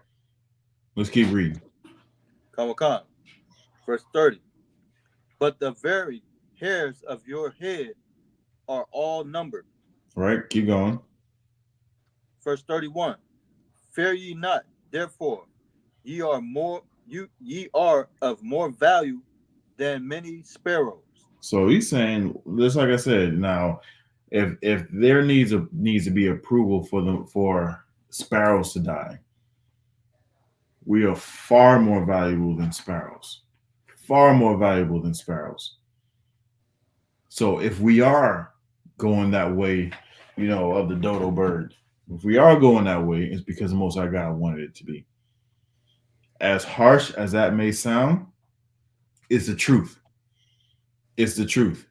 Let's keep reading. Come. Verse 30. But the very hairs of your head are all numbered. Right, keep going. Verse 31. Fear ye not, therefore, ye are ye are of more value than many sparrows. So he's saying, just like I said, now if there needs to be approval for sparrows to die, we are far more valuable than sparrows. Far more valuable than sparrows. So if we are going that way, of the dodo bird, if we are going that way, it's because the Most High God wanted it to be. As harsh as that may sound, it's the truth. It's the truth.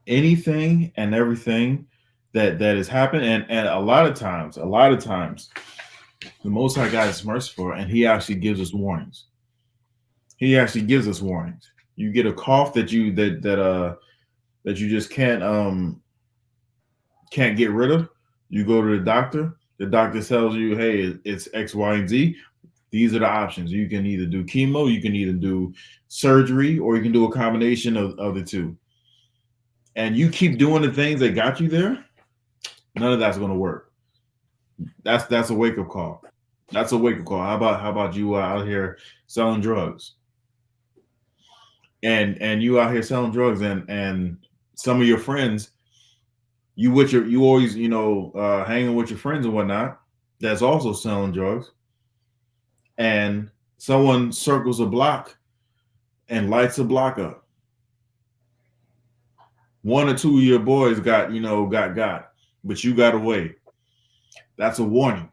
Anything and everything that has happened, and a lot of times, the Most High God is merciful, and He actually gives us warnings. He actually gives us warnings. You get a cough that you just can't get rid of. You go to the doctor. The doctor tells you, hey, it's X, Y, and Z. These are the options. You can either do chemo, you can either do surgery, or you can do a combination of the two. And you keep doing the things that got you there, none of that's going to work. That's a wake-up call. That's a wake-up call. How about you out here selling drugs? And you out here selling drugs, and some of your friends, you always hanging with your friends and whatnot, that's also selling drugs, and someone circles a block and lights a block up. One or two of your boys got, but you got away. That's a warning.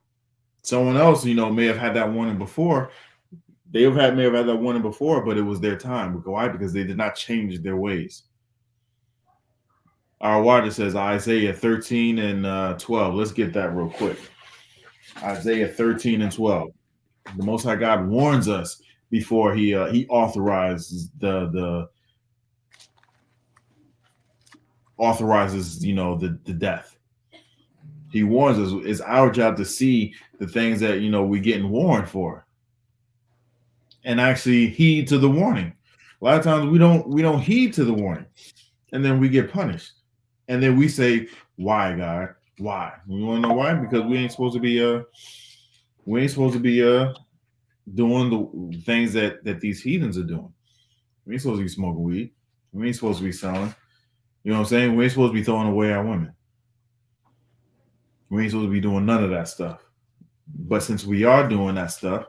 Someone else, may have had that warning before. May have had that warning before, but it was their time. Why? Because they did not change their ways. Our water says Isaiah 13 and 12. Let's get that real quick. Isaiah 13 and 12. The Most High God warns us before he authorizes the death. He warns us. It's our job to see the things that we're getting warned for, and actually heed to the warning. A lot of times we don't heed to the warning, and then we get punished, and then we say, "Why, God? Why?" You want to know why? Because we ain't supposed to be doing the things that these heathens are doing. We ain't supposed to be smoking weed. We ain't supposed to be selling. You know what I'm saying? We ain't supposed to be throwing away our women. We ain't supposed to be doing none of that stuff. But since we are doing that stuff,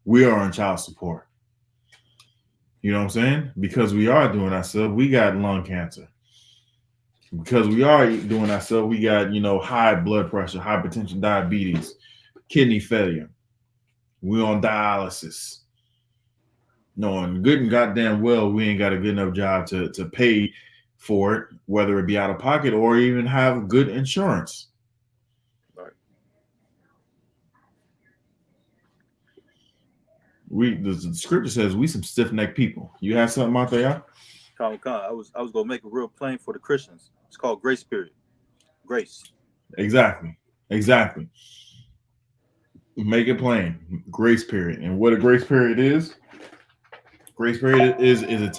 we are on child support. You know what I'm saying? Because we are doing that stuff, we got lung cancer. Because we are doing that stuff, we got, high blood pressure, hypertension, diabetes, kidney failure. We're on dialysis. Knowing good and goddamn well we ain't got a good enough job to pay for it, whether it be out of pocket or even have good insurance. Right. The scripture says we some stiff-necked people. You have something out there? I was gonna make it real plain for the Christians. It's called grace period. Grace. Exactly. Make it plain. Grace period. And what a grace period is? Grace period is a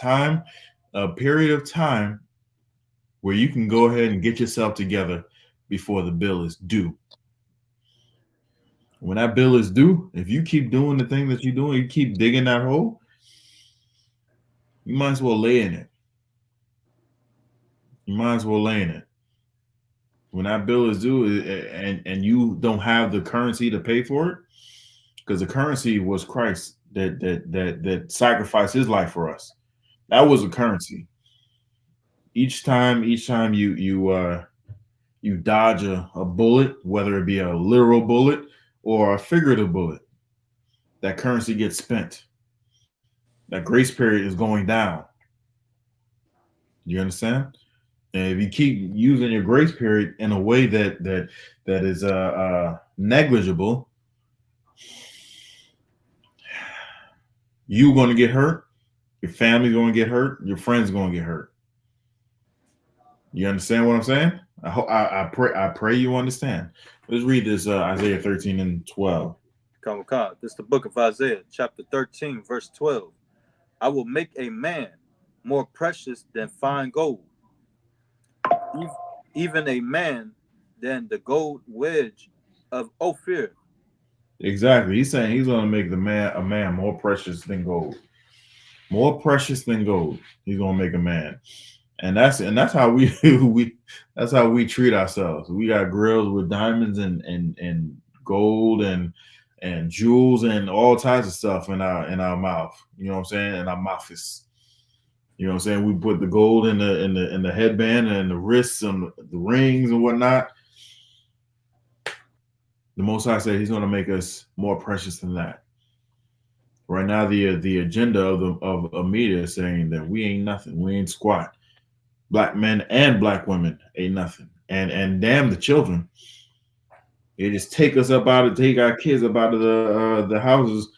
period of time where you can go ahead and get yourself together before the bill is due. When that bill is due, if you keep doing the thing that you're doing, you keep digging that hole, you might as well lay in it. When that bill is due and you don't have the currency to pay for it, because the currency was Christ that sacrificed his life for us. That was a currency. Each time you dodge a bullet, whether it be a literal bullet or a figurative bullet, that currency gets spent. That grace period is going down. You understand? And if you keep using your grace period in a way that is negligible, you're going to get hurt. Your family's going to get hurt. Your friends are going to get hurt. You understand what I'm saying? I pray you understand. Let's read this Isaiah 13 and 12. This is the book of Isaiah, chapter 13, verse 12. I will make a man more precious than fine gold, even a man than the gold wedge of Ophir. Exactly. He's saying he's gonna make a man more precious than gold. More precious than gold. He's gonna make a man. And that's how we that's how we treat ourselves. We got grills with diamonds and gold and jewels and all types of stuff in our mouth. You know what I'm saying? In our mouth is. You know what I'm saying? We put the gold in the headband and the wrists and the rings and whatnot. The Most High said He's going to make us more precious than that. Right now, the agenda of media is saying that we ain't nothing, we ain't squat. Black men and black women ain't nothing, and damn the children. They just take our kids up out of the houses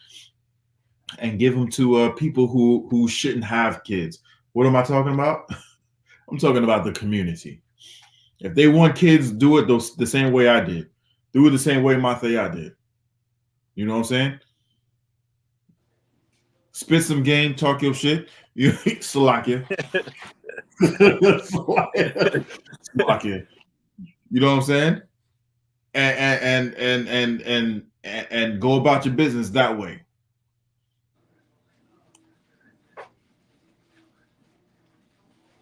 and give them to people who shouldn't have kids. What am I talking about? I'm talking about the community. If they want kids, do it the same way I did. Do it the same way Mathia did. You know what I'm saying? Spit some game, talk your shit. You Salakia. Salakia. You know what I'm saying? And go about your business that way.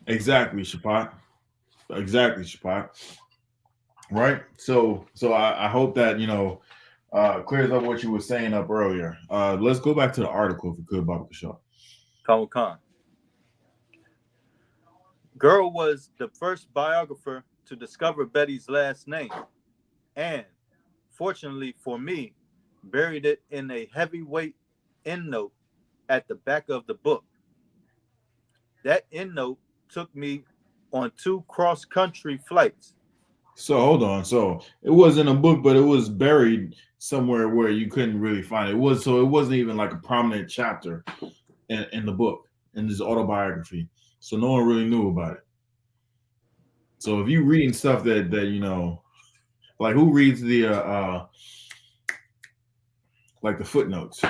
Exactly, Shapat. Exactly, Shapat. Right? So I hope that clears up what you were saying up earlier. Let's go back to the article if we could, Baba Kishar. Khan. Girl was the first biographer to discover Betty's last name, and fortunately for me, buried it in a heavyweight endnote at the back of the book. That endnote took me on 2 cross-country flights. So hold on. So it wasn't a book, but it was buried somewhere where you couldn't really find it. It wasn't even like a prominent chapter in the book, in this autobiography. So no one really knew about it. So if you reading stuff that like who reads the like the footnotes?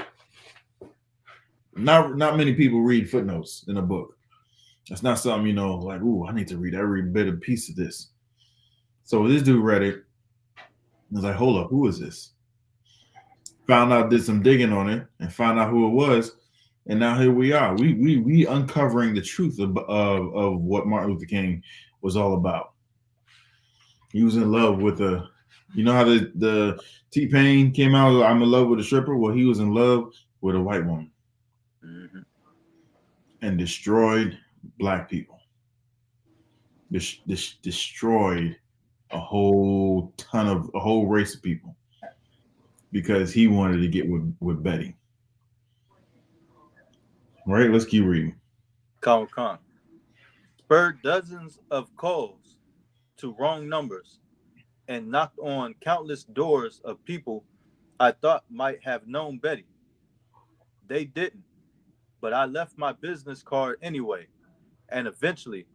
Not many people read footnotes in a book. That's not something like, ooh, I need to read every bit of piece of this. So this dude read it. I was like, hold up, who is this? Found out, did some digging on it, and found out who it was, and now here we are. We uncovering the truth of what Martin Luther King was all about. He was in love with how the T-Pain came out, I'm in love with a stripper. Well, he was in love with a white woman. Mm-hmm. And destroyed black people. Destroyed a whole race of people because he wanted to get with Betty. Right? Let's keep reading. Khan. Spurred dozens of calls to wrong numbers and knocked on countless doors of people I thought might have known Betty. They didn't, but I left my business card anyway, and eventually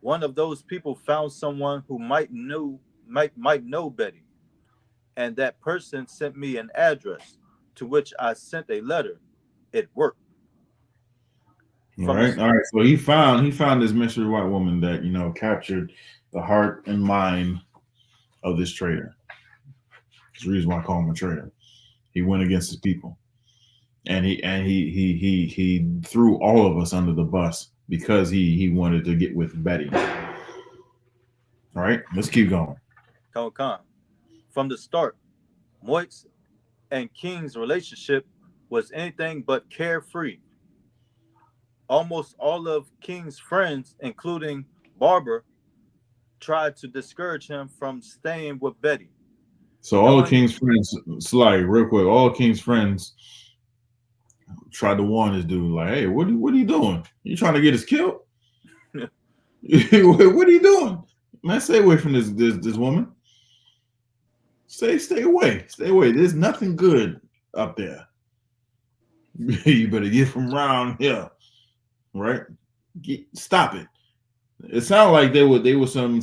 one of those people found someone who might know Betty, and that person sent me an address, to which I sent a letter. It worked. All right. So he found this mystery white woman that captured the heart and mind of this traitor. That's the reason why I call him a traitor. He went against his people, and he threw all of us under the bus because he wanted to get with Betty. All right, let's keep going. Khan. From the start, Moit's and King's relationship was anything but carefree. Almost all of King's friends, including Barbara, tried to discourage him from staying with Betty. So all of King's friends, real quick, all of King's friends tried to warn this dude, like, hey, what are you doing? You trying to get us killed? What are you doing? Man, stay away from this woman. Stay away. Stay away. There's nothing good up there. You better get from around here. Right? Stop it. It sounded like they were some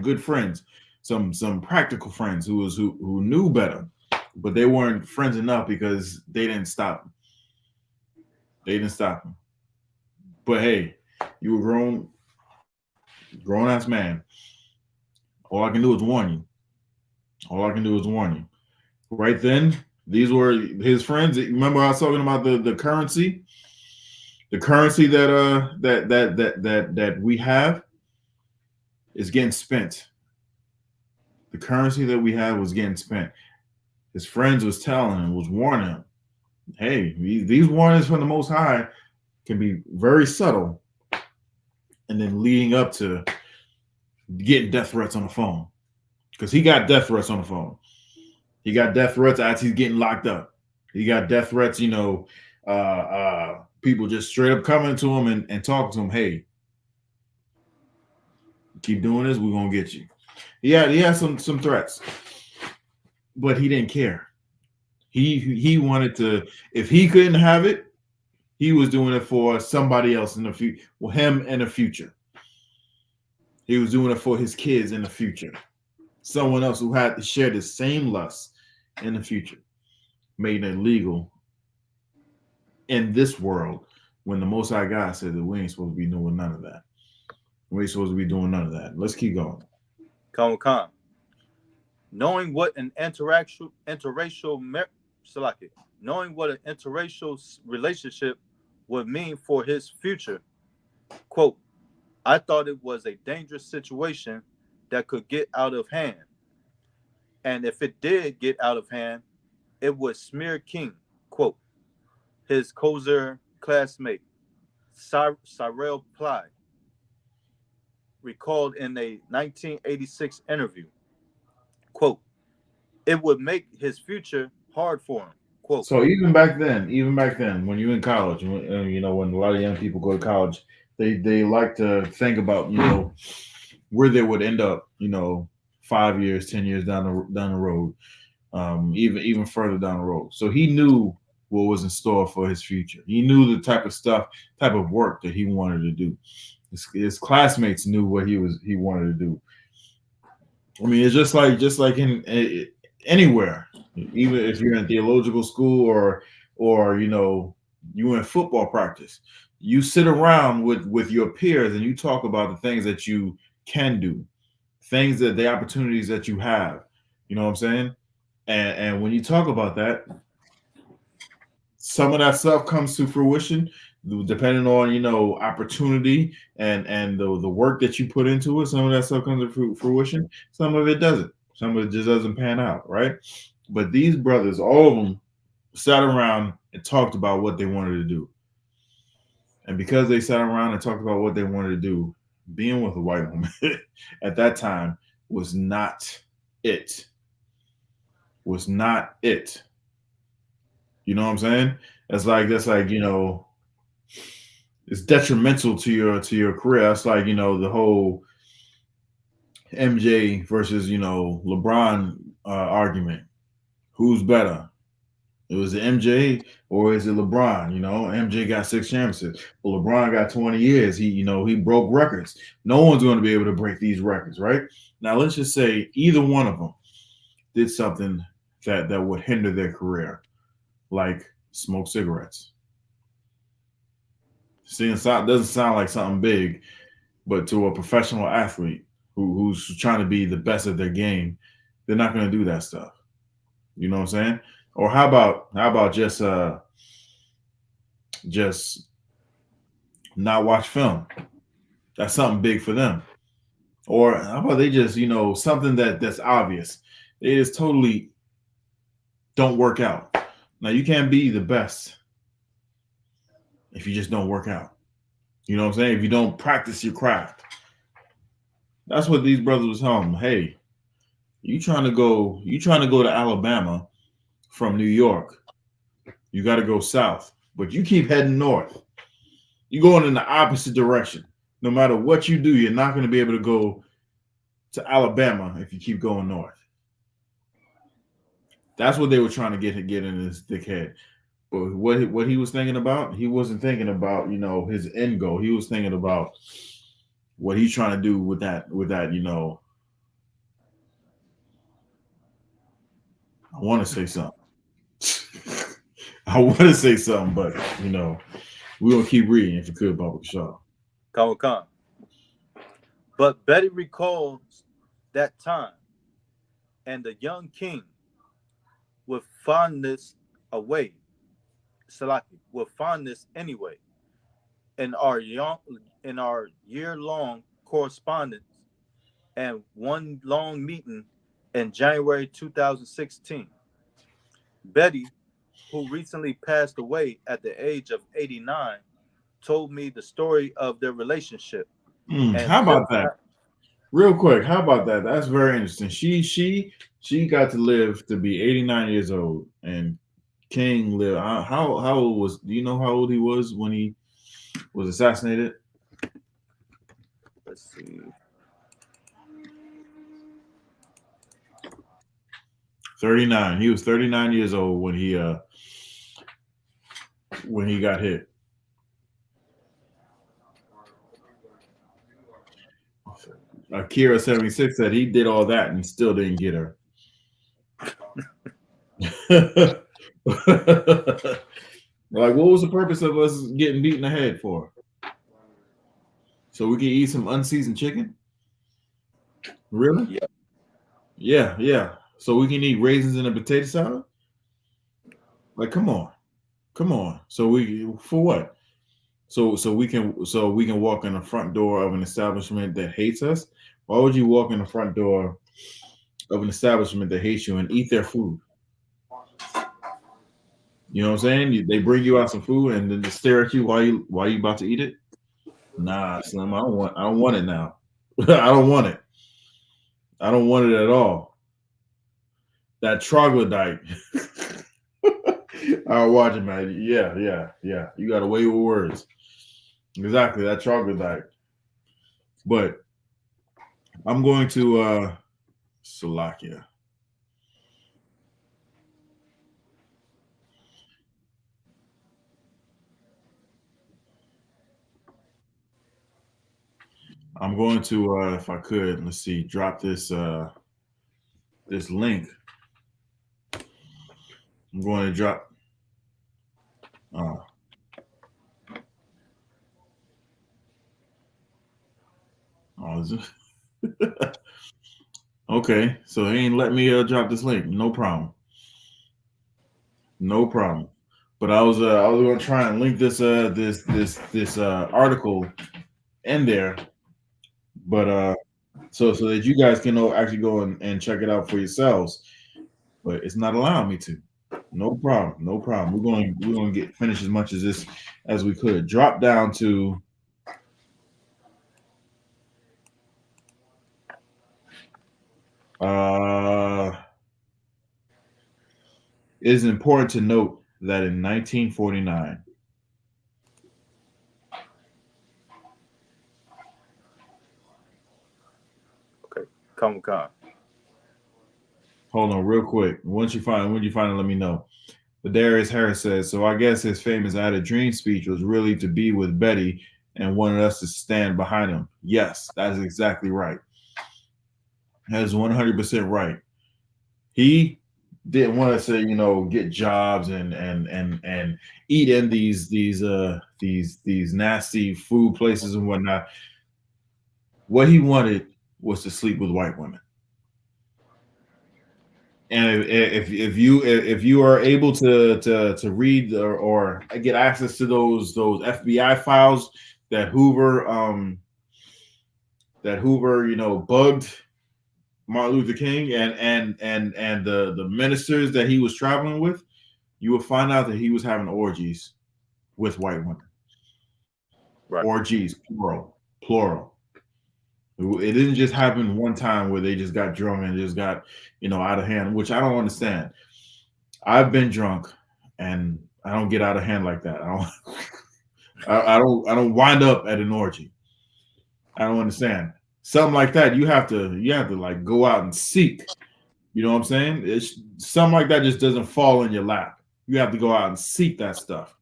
good friends, some practical friends who knew better, but they weren't friends enough because they didn't stop him. They didn't stop him. But hey, you were grown ass man. All I can do is warn you. All I can do is warn you. Right then, These were his friends. Remember, I was talking about the currency, that we have is getting spent. The currency that we have was getting spent. His friends was telling him, was warning him, hey, these warnings from the Most High can be very subtle, and then leading up to getting death threats on the phone, because he got death threats on the phone. He got death threats as he's getting locked up. He got death threats, people just straight up coming to him and talking to him, hey, keep doing this, we're gonna get you. He had some threats, but he didn't care. He wanted to, if he couldn't have it, he was doing it for somebody else in the future, well, him in the future. He was doing it for his kids in the future. Someone else who had to share the same lust in the future. Made it legal in this world when the Most High God said that we ain't supposed to be doing none of that. We ain't supposed to be doing none of that. Let's keep going. Come. Knowing what an interracial relationship would mean for his future, quote, I thought it was a dangerous situation that could get out of hand. And if it did get out of hand, it would smear King, quote, his Kozer classmate, Cyril Ply, recalled in a 1986 interview, quote, it would make his future hard for him, quote. So even back then, when you're in college, when a lot of young people go to college, they like to think about, where they would end up, 5 years, 10 years down the road, even further down the road. So he knew what was in store for his future. He knew the type of work that he wanted to do. His classmates knew what he wanted to do. I mean, it's just like in anywhere, even if you're in theological school or you in football practice, you sit around with your peers and you talk about the things that you can do, things that the opportunities that you have. You know what I'm saying? And when you talk about that, some of that stuff comes to fruition depending on opportunity and the work that you put into it. Some of that stuff comes to fruition, some of it doesn't. Some of it just doesn't pan out, right? But these brothers, all of them, sat around and talked about what they wanted to do. And because they sat around and talked about what they wanted to do, being with a white woman at that time was not it. Was not it. You know what I'm saying? That's like it's detrimental to your career. It's like, the whole MJ versus, LeBron argument. Who's better? It was the MJ or is it LeBron? MJ got 6 championships, but LeBron got 20 years. He broke records. No one's going to be able to break these records, right? Now, let's just say either one of them did something that would hinder their career, like smoke cigarettes. Doesn't sound like something big, but to a professional athlete who's trying to be the best at their game, they're not going to do that stuff. You know what I'm saying? Or how about just not watch film? That's something big for them. Or how about they just, something that's obvious. They just totally don't work out. Now, you can't be the best if you just don't work out. You know what I'm saying? If you don't practice your craft. That's what these brothers was telling them. Hey, you trying to go to Alabama from New York. You got to go south, but you keep heading north. You're going in the opposite direction. No matter what you do, you're not going to be able to go to Alabama if you keep going north. That's what they were trying to get in his thick head. But what he was thinking about, he wasn't thinking about, his end goal. He was thinking about what he's trying to do with that, I want to say something. But we're gonna keep reading if you could, Baba Shaw. Come. But Betty recalls that time, and the young king with fondness away. Salaki, with fondness anyway. In our year-long correspondence and one long meeting in January 2016, Betty, who recently passed away at the age of 89, told me the story of their relationship. And How about just that? Real quick, how about that? That's very interesting. She got to live to be 89 years old, and King lived. How old was? Do you know how old he was when he was assassinated? let's see. 39. He was 39 years old when he got hit. Akira 76 said he did all that and still didn't get her. Like, what was the purpose of us getting beat in the head for? So we can eat some unseasoned chicken? Really? Yeah. So we can eat raisins in a potato salad? Like, come on. So for what? So we can walk in the front door of an establishment that hates us? Why would you walk in the front door of an establishment that hates you and eat their food? You know what I'm saying? They bring you out some food and then just stare at you while you about to eat it. Nah, Slim, I don't want it now. I don't want it. I don't want it at all. That troglodyte. I'll watch it, man. Yeah. You got a way with words. Exactly, that troglodyte. But I'm going to Slovakia. I'm going to, if I could, let's see, drop this this link. I'm going to drop. Is it? Okay, so he ain't let me drop this link. No problem. But I was going to try and link this article in there, but so that you guys can actually go and check it out for yourselves. But it's not allowing me to. No problem. We're going to finish as much as this as we could. Drop down to it is important to note that in 1949, Come. Hold on, real quick. When you find it, let me know. But Darius Harris says, so I guess his famous "I Had a Dream" speech was really to be with Betty and wanted us to stand behind him. Yes, that is exactly right. That is 100% right. He didn't want us to, get jobs and eat in these nasty food places and whatnot. What he wanted was to sleep with white women. And if you are able to read or get access to those FBI files that Hoover bugged Martin Luther King and the ministers that he was traveling with, you will find out that he was having orgies with white women. Right. Orgies, plural. It didn't just happen one time where they just got drunk and just got, out of hand, which I don't understand. I've been drunk and I don't get out of hand like that. I don't wind up at an orgy. I don't understand. Something like that, you have to like go out and seek. You know what I'm saying? It's something like that just doesn't fall in your lap. You have to go out and seek that stuff.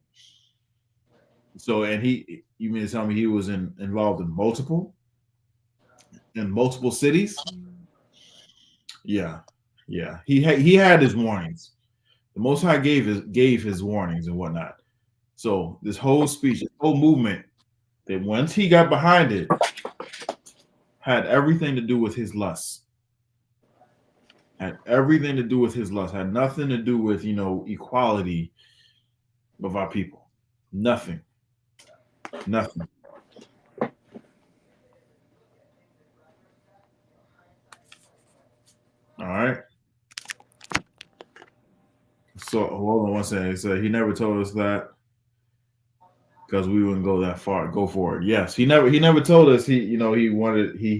So, and you mean to tell me he was involved in multiple cities? Yeah. He had his warnings. The Most High gave his warnings and whatnot. So this whole speech, this whole movement, that once he got behind it, had everything to do with his lust. Had everything to do with his lust. Had nothing to do with, equality of our people. Nothing. Nothing. All right. So hold on one second. He said he never told us that because we wouldn't go that far. Go for it. Yes, he never told us he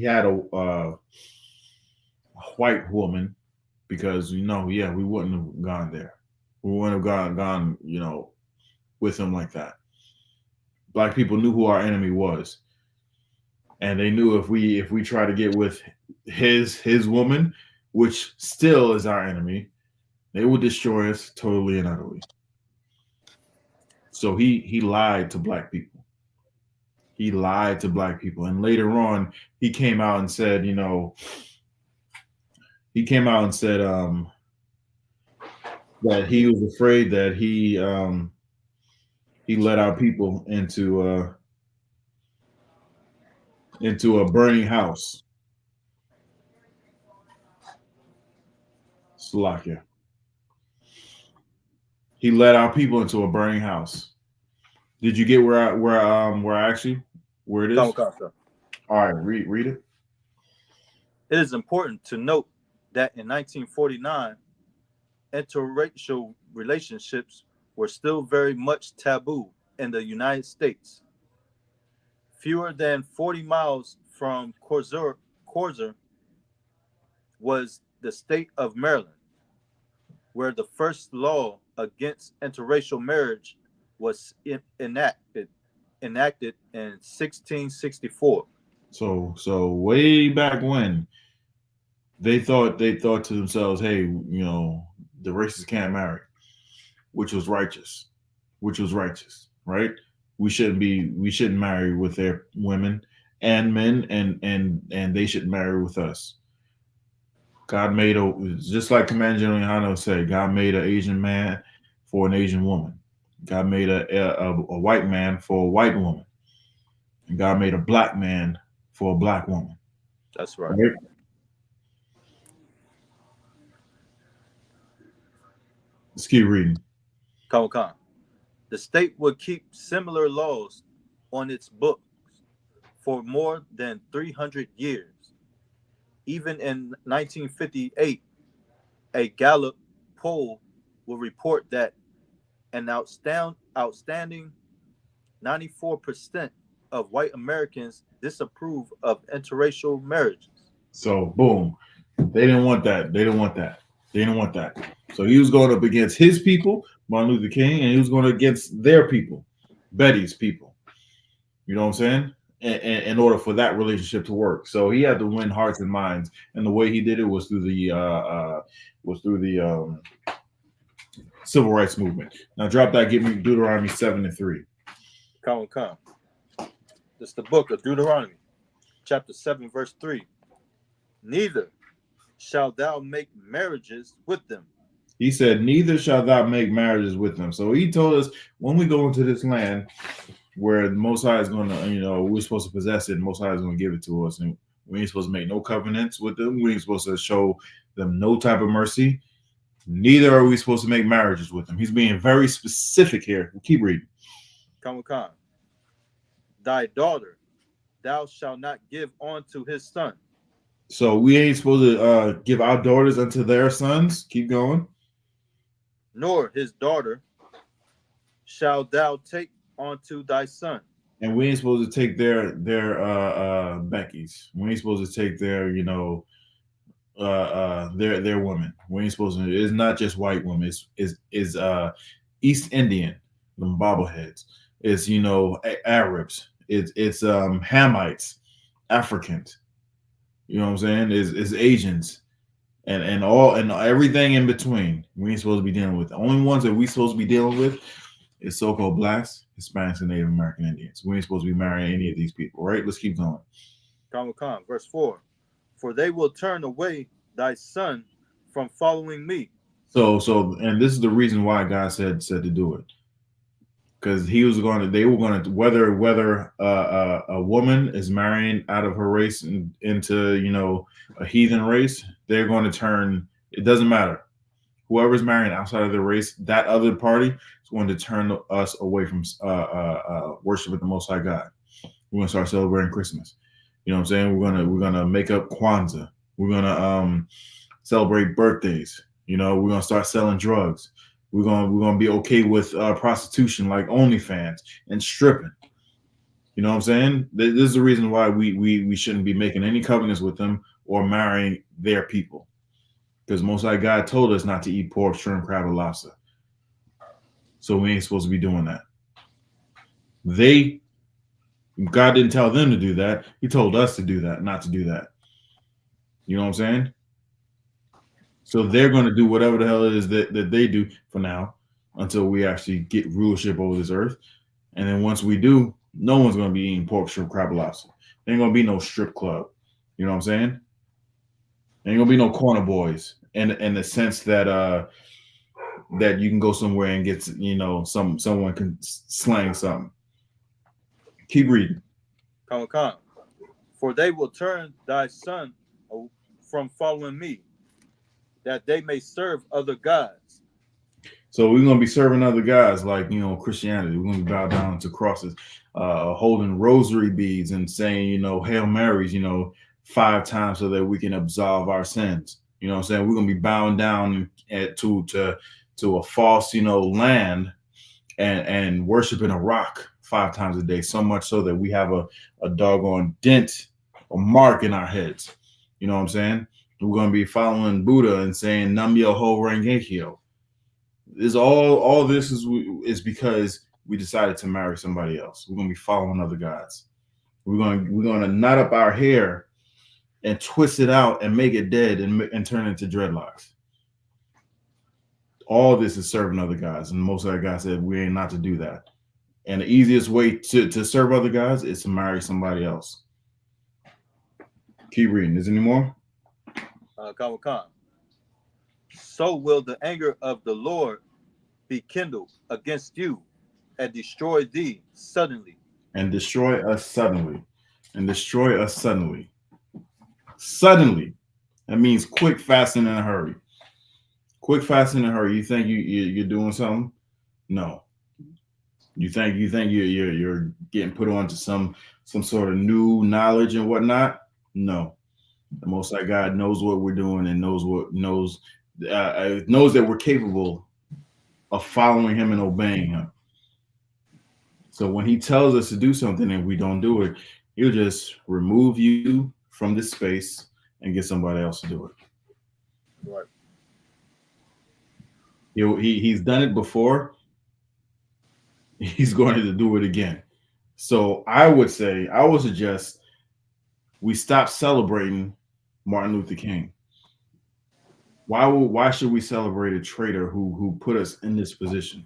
had a white woman because we wouldn't have gone there. We wouldn't have gone with him like that. Black people knew who our enemy was, and they knew if we try to get with his woman, which still is our enemy, they would destroy us totally and utterly. So he lied to black people. He lied to black people, and later on, he came out and said, that he was afraid that he led our people into a burning house. Slovakia. He led our people into a burning house. Did you get where I actually where it is? All right, read it. It is important to note that in 1949, interracial relationships were still very much taboo in the United States. Fewer than 40 miles from Corser was the state of Maryland, where the first law against interracial marriage was enacted in 1664. So way back when they thought to themselves, hey, the races can't marry, which was righteous, right? We shouldn't marry with their women and men, and they should marry with us. God made just like Commander General Yahanna said, God made an Asian man for an Asian woman. God made a white man for a white woman. And God made a black man for a black woman. That's right. Let's keep reading. Come. The state would keep similar laws on its books for more than 300 years. Even in 1958, a Gallup poll will report that an outstanding 94% of white Americans disapprove of interracial marriages. So, boom. They didn't want that. So he was going up against his people, Martin Luther King, and he was going against their people, Betty's people. You know what I'm saying? In order for that relationship to work. So he had to win hearts and minds. And the way he did it was through the civil rights movement. Now drop that, give me Deuteronomy 7:3. Come. This is the book of Deuteronomy, chapter 7, verse 3. Neither shalt thou make marriages with them. He said, neither shalt thou make marriages with them. So he told us when we go into this land where the Most High is going to, we're supposed to possess it, and Most High is going to give it to us. And we ain't supposed to make no covenants with them. We ain't supposed to show them no type of mercy. Neither are we supposed to make marriages with them. He's being very specific here. We'll keep reading. Come. Thy daughter thou shalt not give unto his son. So we ain't supposed to give our daughters unto their sons. Keep going. Nor his daughter shalt thou take unto thy son. And we ain't supposed to take their Becky's. We ain't supposed to take their their women. We ain't supposed to. It's not just white women. It's East Indian, them bobbleheads. It's Arabs. It's Hamites, Africans. You know what I'm saying? Is Asians, and everything in between. We ain't supposed to be dealing with. The only ones that we supposed to be dealing with is so-called blacks, Hispanics, and Native American Indians. We ain't supposed to be marrying any of these people, right? Let's keep going. Come. Verse 4. For they will turn away thy son from following me. So, and this is the reason why God said to do it, because they were going to, whether a woman is marrying out of her race into a heathen race, they're going to turn It doesn't matter. Whoever's marrying outside of the race, that other party is going to turn us away from worshiping the Most High God. We're gonna start celebrating Christmas. You know what I'm saying? We're gonna make up Kwanzaa. We're gonna celebrate birthdays. You know, we're gonna start selling drugs. We're gonna be okay with prostitution, like OnlyFans and stripping. You know what I'm saying? This is the reason why we shouldn't be making any covenants with them or marrying their people. Because Most High God told us not to eat pork, shrimp, crab, or lobster. So we ain't supposed to be doing that. God didn't tell them to do that. He told us to do that, not to do that. You know what I'm saying? So they're going to do whatever the hell it is that they do for now until we actually get rulership over this earth. And then once we do, no one's going to be eating pork, shrimp, crab, or lobster. There ain't going to be no strip club. You know what I'm saying? There ain't going to be no corner boys in the sense that that you can go somewhere and get, you know, someone can slang something. Keep reading. Come. For they will turn thy son from following me, that they may serve other gods. So we're gonna be serving other gods, like, you know, Christianity. We're gonna be bow down to crosses, holding rosary beads and saying, you know, Hail Marys, you know, 5 times so that we can absolve our sins. You know what I'm saying? We're gonna be bowing down to a false, you know, land and worshiping a rock 5 times a day, so much so that we have a doggone dent, a mark in our heads. You know what I'm saying? We're going to be following Buddha and saying Nam Myoho Renge Kyo. All this is because we decided to marry somebody else. We're going to be following other gods. We're going to knot up our hair and twist it out and make it dead and turn it into dreadlocks. All this is serving other gods, and most of our guys said we ain't not to do that. And the easiest way to serve other gods is to marry somebody else. Keep reading. Is there any more? Come. So will the anger of the Lord be kindled against you and destroy thee suddenly. And destroy us suddenly. And destroy us suddenly. Suddenly. That means quick, fast, and in a hurry. Quick, fast, and in a hurry. You think you're doing something? No. You think you're getting put onto some sort of new knowledge and whatnot? No. The Most High God knows what we're doing and knows that we're capable of following Him and obeying Him. So when He tells us to do something and we don't do it, He'll just remove you from this space and get somebody else to do it. Right. He's done it before. He's going to do it again. So I would suggest we stop celebrating Martin Luther King. Why should we celebrate a traitor who put us in this position?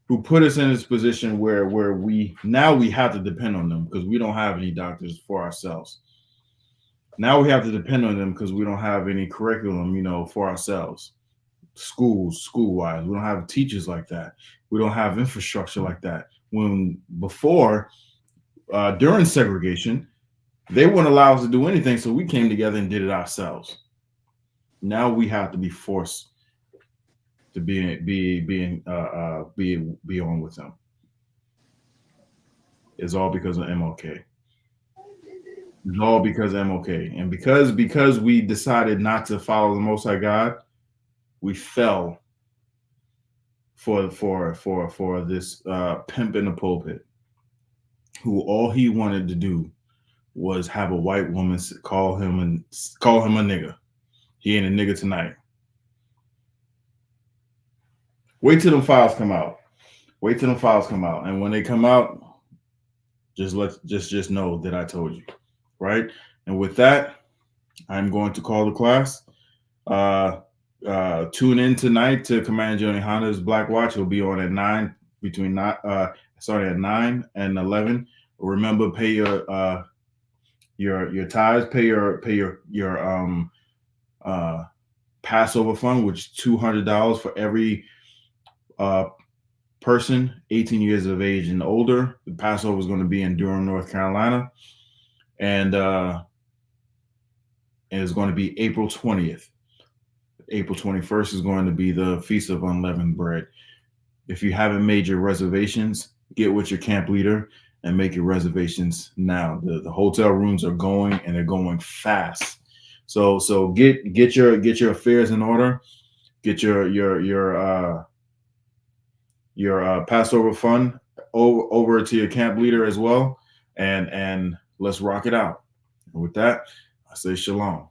Who put us in this position where we have to depend on them because we don't have any doctors for ourselves. Now we have to depend on them because we don't have any curriculum, for ourselves. School-wise, we don't have teachers like that. We don't have infrastructure like that. When before, during segregation, they wouldn't allow us to do anything, so we came together and did it ourselves. Now we have to be forced to be on with them. It's all because of MLK. It's all because of MLK, and because we decided not to follow the Most High God, we fell for this pimp in the pulpit, who all he wanted to do was have a white woman call him a nigga. He ain't a nigga tonight. Wait till them files come out. And when they come out, just know that I told you, right? And with that, I'm going to call the class. Tune in tonight to Commander General Yahanna's Black Watch. He'll be on at 9, starting at 9 and 11. Remember, pay your tithes, pay your Passover fund, which is $200 for every person 18 years of age and older. The Passover is going to be in Durham, North Carolina, and it's going to be April 20th. April 21st is going to be the Feast of Unleavened Bread. If you haven't made your reservations, get with your camp leader and make your reservations now. The hotel rooms are going, and they're going fast. So get your affairs in order. Get your Passover fund over to your camp leader as well, and let's rock it out. And with that, I say shalom.